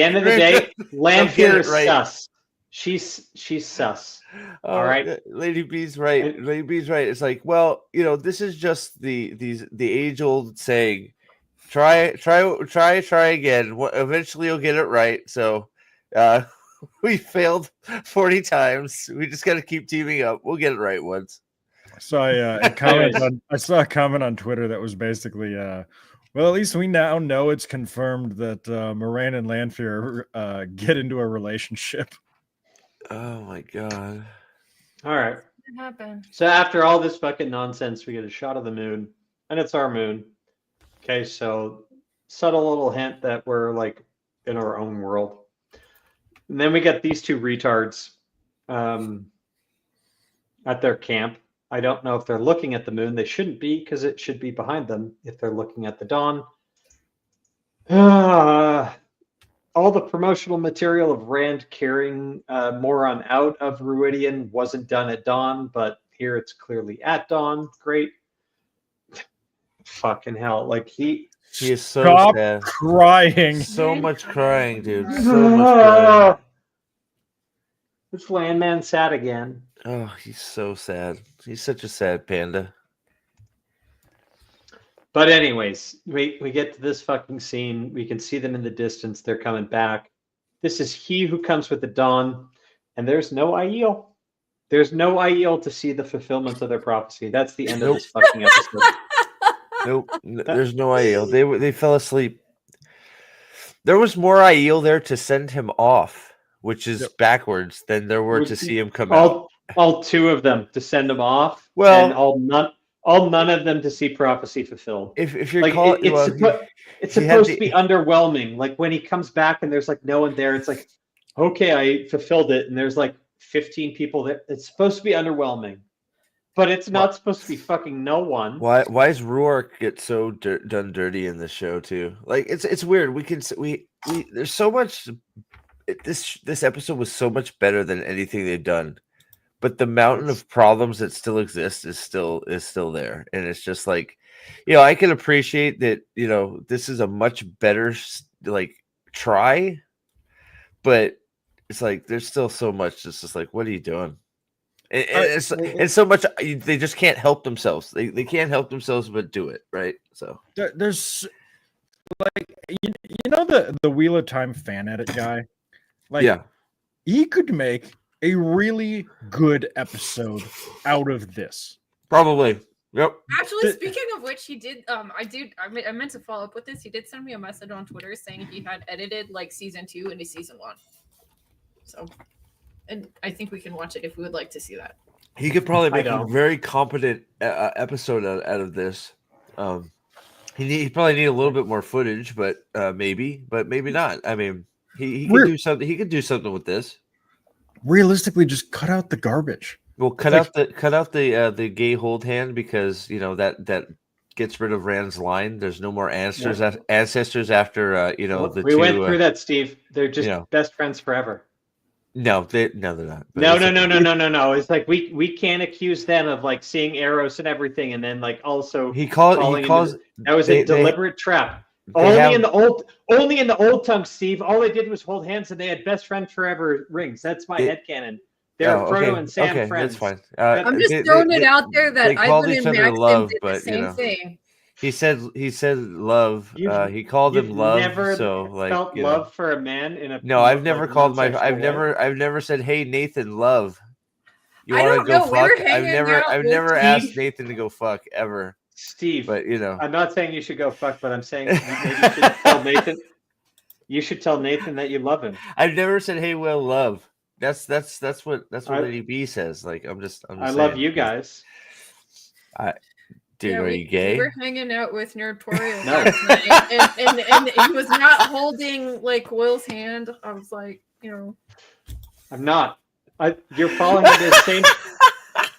end of the day, Lanfear is sus. She's sus. All right, Lady B's right. Lady B's right. It's like, well, this is just the age old saying, try again. Eventually, you'll get it right. So. We failed 40 times. We just got to keep teaming up. We'll get it right once. So I saw a comment on Twitter that was basically, well, at least we now know it's confirmed that Moraine and Lanfear get into a relationship. Oh my god! All right. What happened? So after all this fucking nonsense, we get a shot of the moon, and it's our moon. Okay, so subtle little hint that we're like in our own world. And then we get these 2 retards at their camp. I don't know if they're looking at the moon. They shouldn't be because it should be behind them if they're looking at the dawn. All the promotional material of Rand carrying Moron out of Ruidian wasn't done at dawn, but here it's clearly at dawn. Great. Fucking hell. Like he is so sad. Crying. So much crying, dude. So much crying. This landman sad again. Oh, he's so sad. He's such a sad panda. But anyways, we get to this fucking scene. We can see them in the distance. They're coming back. This is he who comes with the dawn. And there's no Aiel. There's no Aiel to see the fulfillment of their prophecy. That's the end of this fucking episode. Nope. There's no Aiel. They fell asleep. There was more Aiel there to send him off, which is backwards than there were to see him come out. All 2 of them to send him off. Well, and all none of them to see prophecy fulfilled. If you're like calling, it's supposed to be underwhelming. Like when he comes back and there's like no one there, it's like, okay, I fulfilled it, and there's like 15 people there. It's supposed to be underwhelming, but it's not supposed to be fucking no one. Why is Rourke get so done dirty in this show too? Like it's weird. We there's so much. This episode was so much better than anything they've done, but the mountain of problems that still exist is still there, and it's just like, I can appreciate that. This is a much better like try, but it's like there's still so much. It's just like, what are you doing? And it's so much they just can't help themselves. They can't help themselves but do it, right? So there's like the Wheel of Time fan edit guy. Like, he could make a really good episode out of this. Probably. Yep. Actually, speaking of which, he did. I meant to follow up with this. He did send me a message on Twitter saying he had edited like season 2 into season 1. So, and I think we can watch it if we would like to see that. He could probably make a very competent episode out of this. He probably need a little bit more footage, but maybe not. I mean, he could do something. He could do something with this. Realistically, just cut out the garbage. Well, cut out the gay hold hand, because that gets rid of Rand's line. There's no more ancestors after we went through that, Steve. They're just best friends forever. No, they're not. No. It's like we can't accuse them of like seeing Eros and everything, and then like also that was a deliberate trap. Only in the old tongue, Steve. All they did was hold hands, and they had best friend forever rings. That's my headcanon. They're Frodo and Sam friends. That's fine. I'm just throwing it out there that I wouldn't imagine love, did the same thing. He said love. He called him love. Never felt love for a man in a. No, I've never called I've never said, "Hey Nathan, love. You want to go fuck?" I've never asked Nathan to go fuck ever. Steve, but I'm not saying you should go fuck, but I'm saying maybe you should tell Nathan. You should tell Nathan that you love him. I've never said, "Hey, Will, love." That's what Lady B says. Like I'm just I love you guys. Dude, are you gay? We were hanging out with Nerdtorial last night, and he was not holding like Will's hand. I was like, I'm not. You're falling into the same.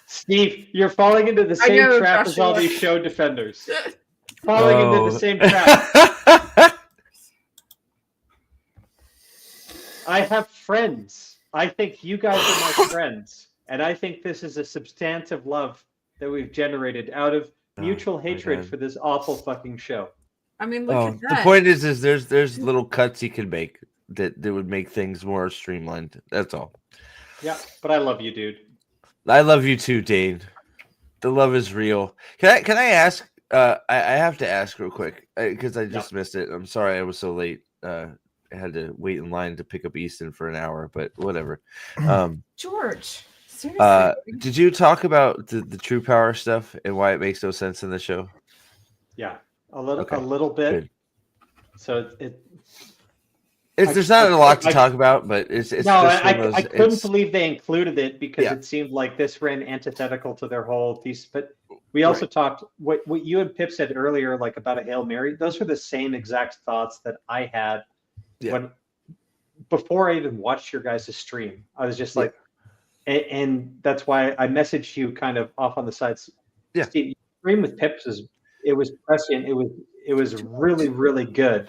Steve, you're falling into the same trap as all these show defenders. Falling into the same trap. I have friends. I think you guys are my friends, and I think this is a substantive love that we've generated out of mutual hatred for this awful fucking show. I mean, look at that. The point is there's little cuts you can make that would make things more streamlined. That's all. Yeah, but I love you, dude. I love you too, Dain. The love is real. Can I ask? I have to ask real quick because I just missed it. I'm sorry I was so late. I had to wait in line to pick up Easton for an hour, but whatever. George. Seriously. Did you talk about the true power stuff and why it makes no sense in the show? Yeah, a little bit. Good. So there's not a lot to talk about, but it's I couldn't believe they included it because it seemed like this ran antithetical to their whole piece. But we also talked what you and Pip said earlier, like about a Hail Mary. Those were the same exact thoughts that I had when before I even watched your guys' stream. I was just like. And that's why I messaged you kind of off on the sides. Yeah, Steve, your stream with Pips it was prescient. It was really, really good,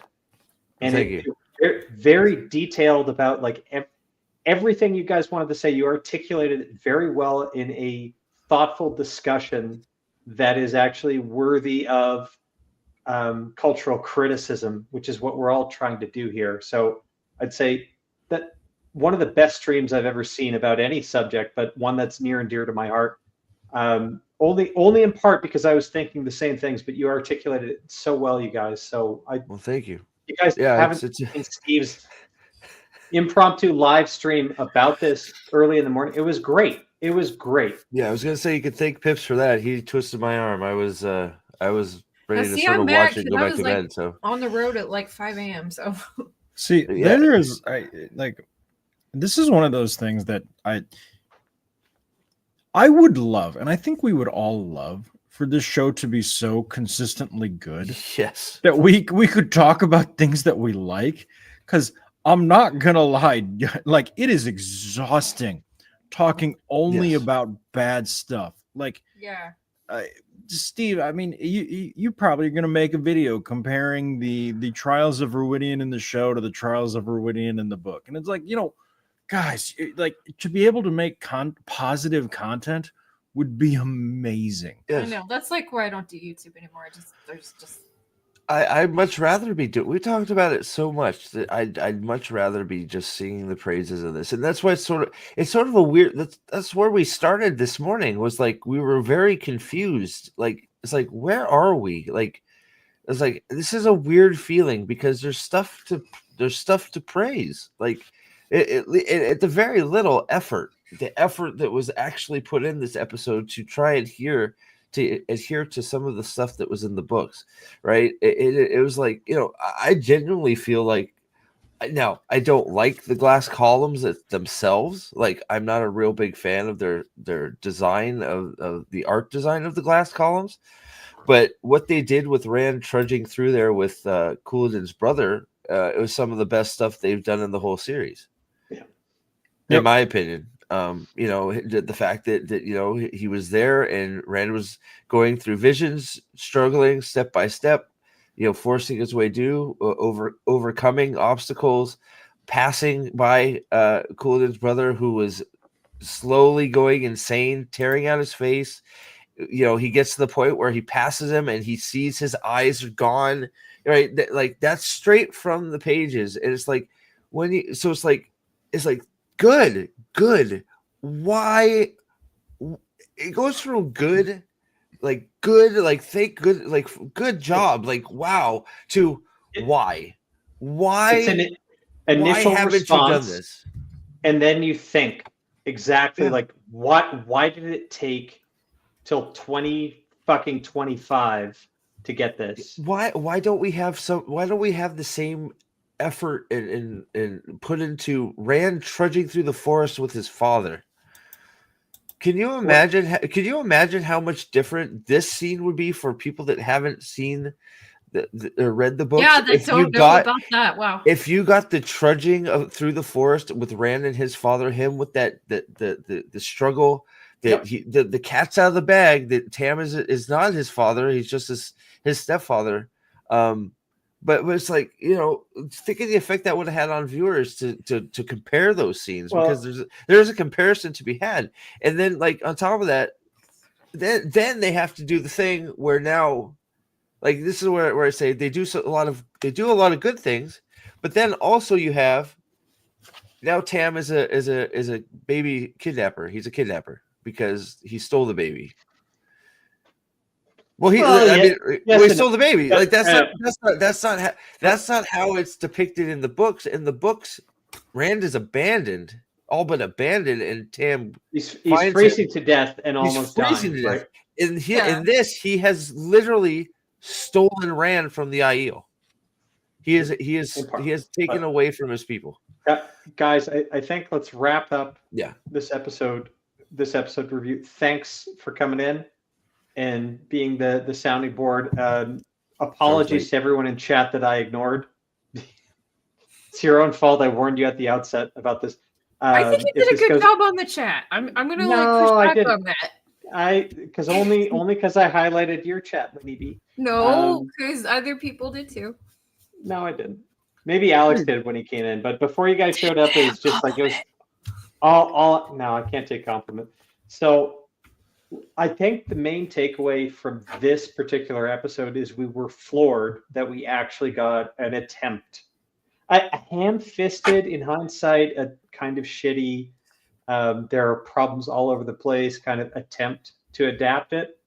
and it very detailed about like everything you guys wanted to say. You articulated it very well in a thoughtful discussion that is actually worthy of cultural criticism, which is what we're all trying to do here. So I'd say that. One of the best streams I've ever seen about any subject, but one that's near and dear to my heart. Only in part because I was thinking the same things, but you articulated it so well, you guys. So thank you. You guys haven't seen Steve's impromptu live stream about this early in the morning. It was great. Yeah, I was gonna say you could thank Pips for that. He twisted my arm. I was ready to sort of mad, watch it and go back to bed. So on the road at like 5 a.m. So see, there is this is one of those things that I would love, and I think we would all love for this show to be so consistently good. Yes. That we could talk about things that we like, because I'm not gonna lie, like it is exhausting talking only about bad stuff. Like, yeah. Steve, I mean, you probably are going to make a video comparing the trials of Ruidian in the show to the trials of Ruidian in the book. And it's like, guys, like to be able to make positive content would be amazing. Yes. I know. That's like why I don't do YouTube anymore. There's just I'd much rather be doing. We talked about it so much that I'd much rather be just singing the praises of this, and that's why it's sort of a weird. That's where we started this morning. Was like we were very confused. Like it's like where are we? Like it's like this is a weird feeling because there's stuff to praise. Like at the very little effort, the effort that was actually put in this episode to try and adhere to some of the stuff that was in the books, right? It was like, I genuinely feel like, now I don't like the glass columns themselves. Like I'm not a real big fan of their design of the art design of the glass columns, but what they did with Rand trudging through there with Couladin's brother, it was some of the best stuff they've done in the whole series. Yeah. In my opinion. The fact that he was there and Rand was going through visions, struggling step by step, forcing his way overcoming obstacles, passing by Couladin's brother who was slowly going insane, tearing out his face. He gets to the point where he passes him and he sees his eyes are gone, right? Like that's straight from the pages. And it's like it's like good. Why it goes from good, like thank good, like good job, like wow, to why it's an initial why haven't response, you done this? And then you think exactly like why did it take till 2025 to get this? Why don't we have the same effort and put into Rand trudging through the forest with his father? Can you imagine how much different this scene would be for people that haven't seen or read the books? Yeah, they don't know about that. Wow. If you got the trudging through the forest with Rand and his father, him with the struggle, that the cat's out of the bag, that Tam is not his father, he's just his stepfather. But it's like, think of the effect that would have had on viewers to compare those scenes, because there's a comparison to be had. And then like on top of that, then they have to do the thing where now, like this is where I say they do a lot of good things, but then also you have now Tam is a baby kidnapper. He's a kidnapper because he stole the baby. Well, he stole the baby. Like that's not how it's depicted in the books. In the books, Rand is abandoned, all but abandoned, and Tam he's freezing to death and almost dying. Right? In this, he has literally stolen Rand from the Aiel. He has taken away from his people. Guys, I think let's wrap up. This episode review. Thanks for coming in and being the sounding board. Apologies to everyone in chat that I ignored. It's your own fault. I warned you at the outset about this. I think you did a good job on the chat. I'm gonna push back on that. Because only because I highlighted your chat, maybe. No, because other people did too. No, I didn't. Maybe Alex did when he came in, but before you guys showed up, it was just like it was all. No, I can't take compliment. So I think the main takeaway from this particular episode is we were floored that we actually got an attempt. A ham-fisted, in hindsight, a kind of shitty, there are problems all over the place kind of attempt to adapt it.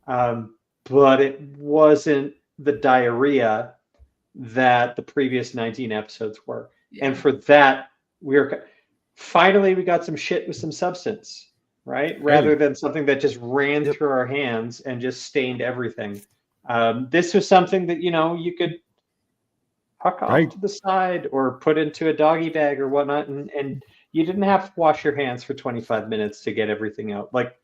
But it wasn't the diarrhea that the previous 19 episodes were. Yeah. And for that, we got some shit with some substance. Right, rather than something that just ran through our hands and just stained everything. This was something that you could huck off to the side or put into a doggy bag or whatnot, and you didn't have to wash your hands for 25 minutes to get everything out. Like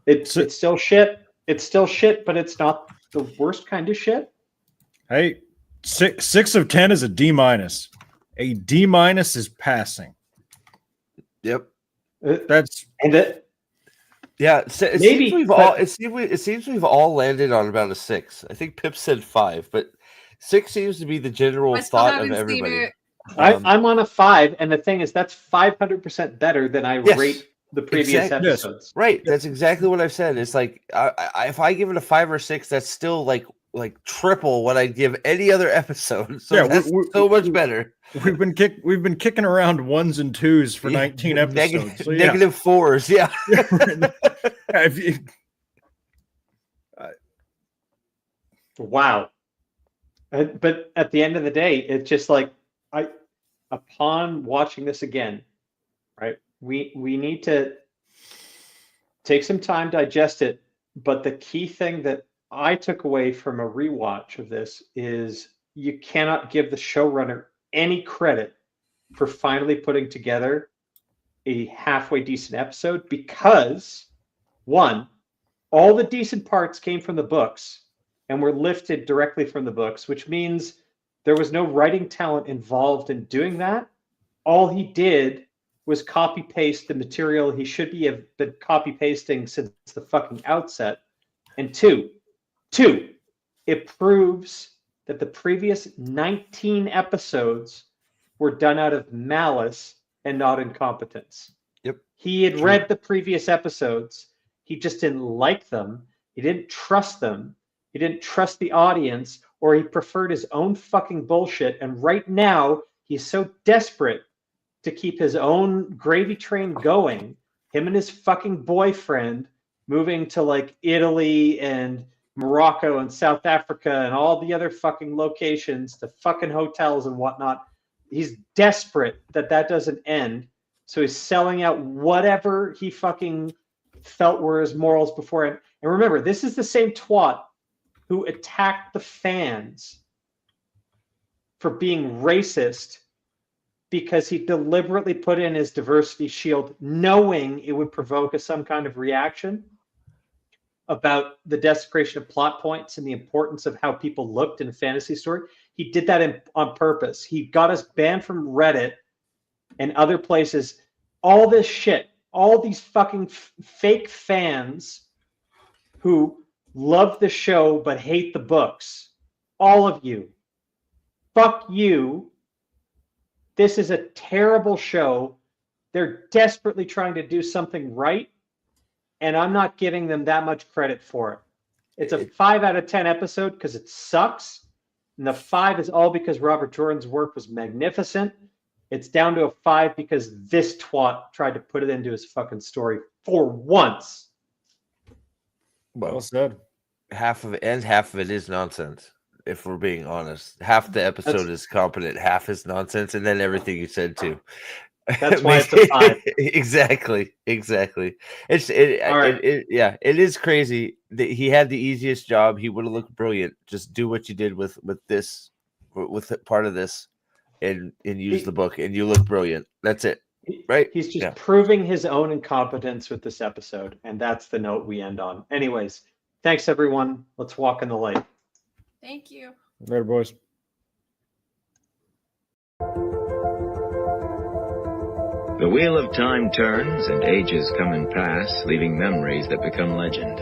it's still shit, It's still shit, but it's not the worst kind of shit. Hey, 6 of 10 is a D-. A D- is passing. Yep. That's and it. Yeah, it seems we've all landed on about a 6. I think Pip said 5, but 6 seems to be the general thought of everybody. I'm on a 5, and the thing is, that's 500% better than I rate the previous episodes. Right, that's exactly what I've said. It's like if I give it a 5 or 6, that's still like triple what I'd give any other episode. So that's so much better. We've been kicking around 1s and 2s for 19 episodes. So negative 4s, yeah. Wow. But at the end of the day, it's just like upon watching this again, right? We need to take some time, digest it. But the key thing that I took away from a rewatch of this is you cannot give the showrunner any credit for finally putting together a halfway decent episode, because one, all the decent parts came from the books and were lifted directly from the books, which means there was no writing talent involved in doing that. All he did was copy paste the material he should have been copy pasting since the fucking outset. And two, it proves that the previous 19 episodes were done out of malice and not incompetence. Yep. He had read the previous episodes. He just didn't like them. He didn't trust them. He didn't trust the audience, or he preferred his own fucking bullshit. And right now, he's so desperate to keep his own gravy train going. Him and his fucking boyfriend moving to like Italy and Morocco and South Africa and all the other fucking locations, to fucking hotels and whatnot. He's desperate that doesn't end. So he's selling out whatever he fucking felt were his morals beforehand. And remember, this is the same twat who attacked the fans for being racist because he deliberately put in his diversity shield knowing it would provoke some kind of reaction about the desecration of plot points and the importance of how people looked in a fantasy story. He did that on purpose. He got us banned from Reddit and other places. All this shit, all these fucking fake fans who love the show but hate the books. All of you. Fuck you. This is a terrible show. They're desperately trying to do something right, and I'm not giving them that much credit for it. It's a 5 out of 10 episode because it sucks. And the 5 is all because Robert Jordan's work was magnificent. It's down to a 5 because this twat tried to put it into his fucking story for once. Well said. Half of it is nonsense, if we're being honest. Half the episode is competent, half is nonsense, and then everything you said too. That's why it's a 5. Exactly. It is crazy that he had the easiest job. He would have looked brilliant. Just do what you did with this, with part of this, and use the book, and you look brilliant. That's it, right? He's just proving his own incompetence with this episode, and that's the note we end on. Anyways, thanks everyone. Let's walk in the light. Thank you. Later, boys. The wheel of time turns and ages come and pass, leaving memories that become legend.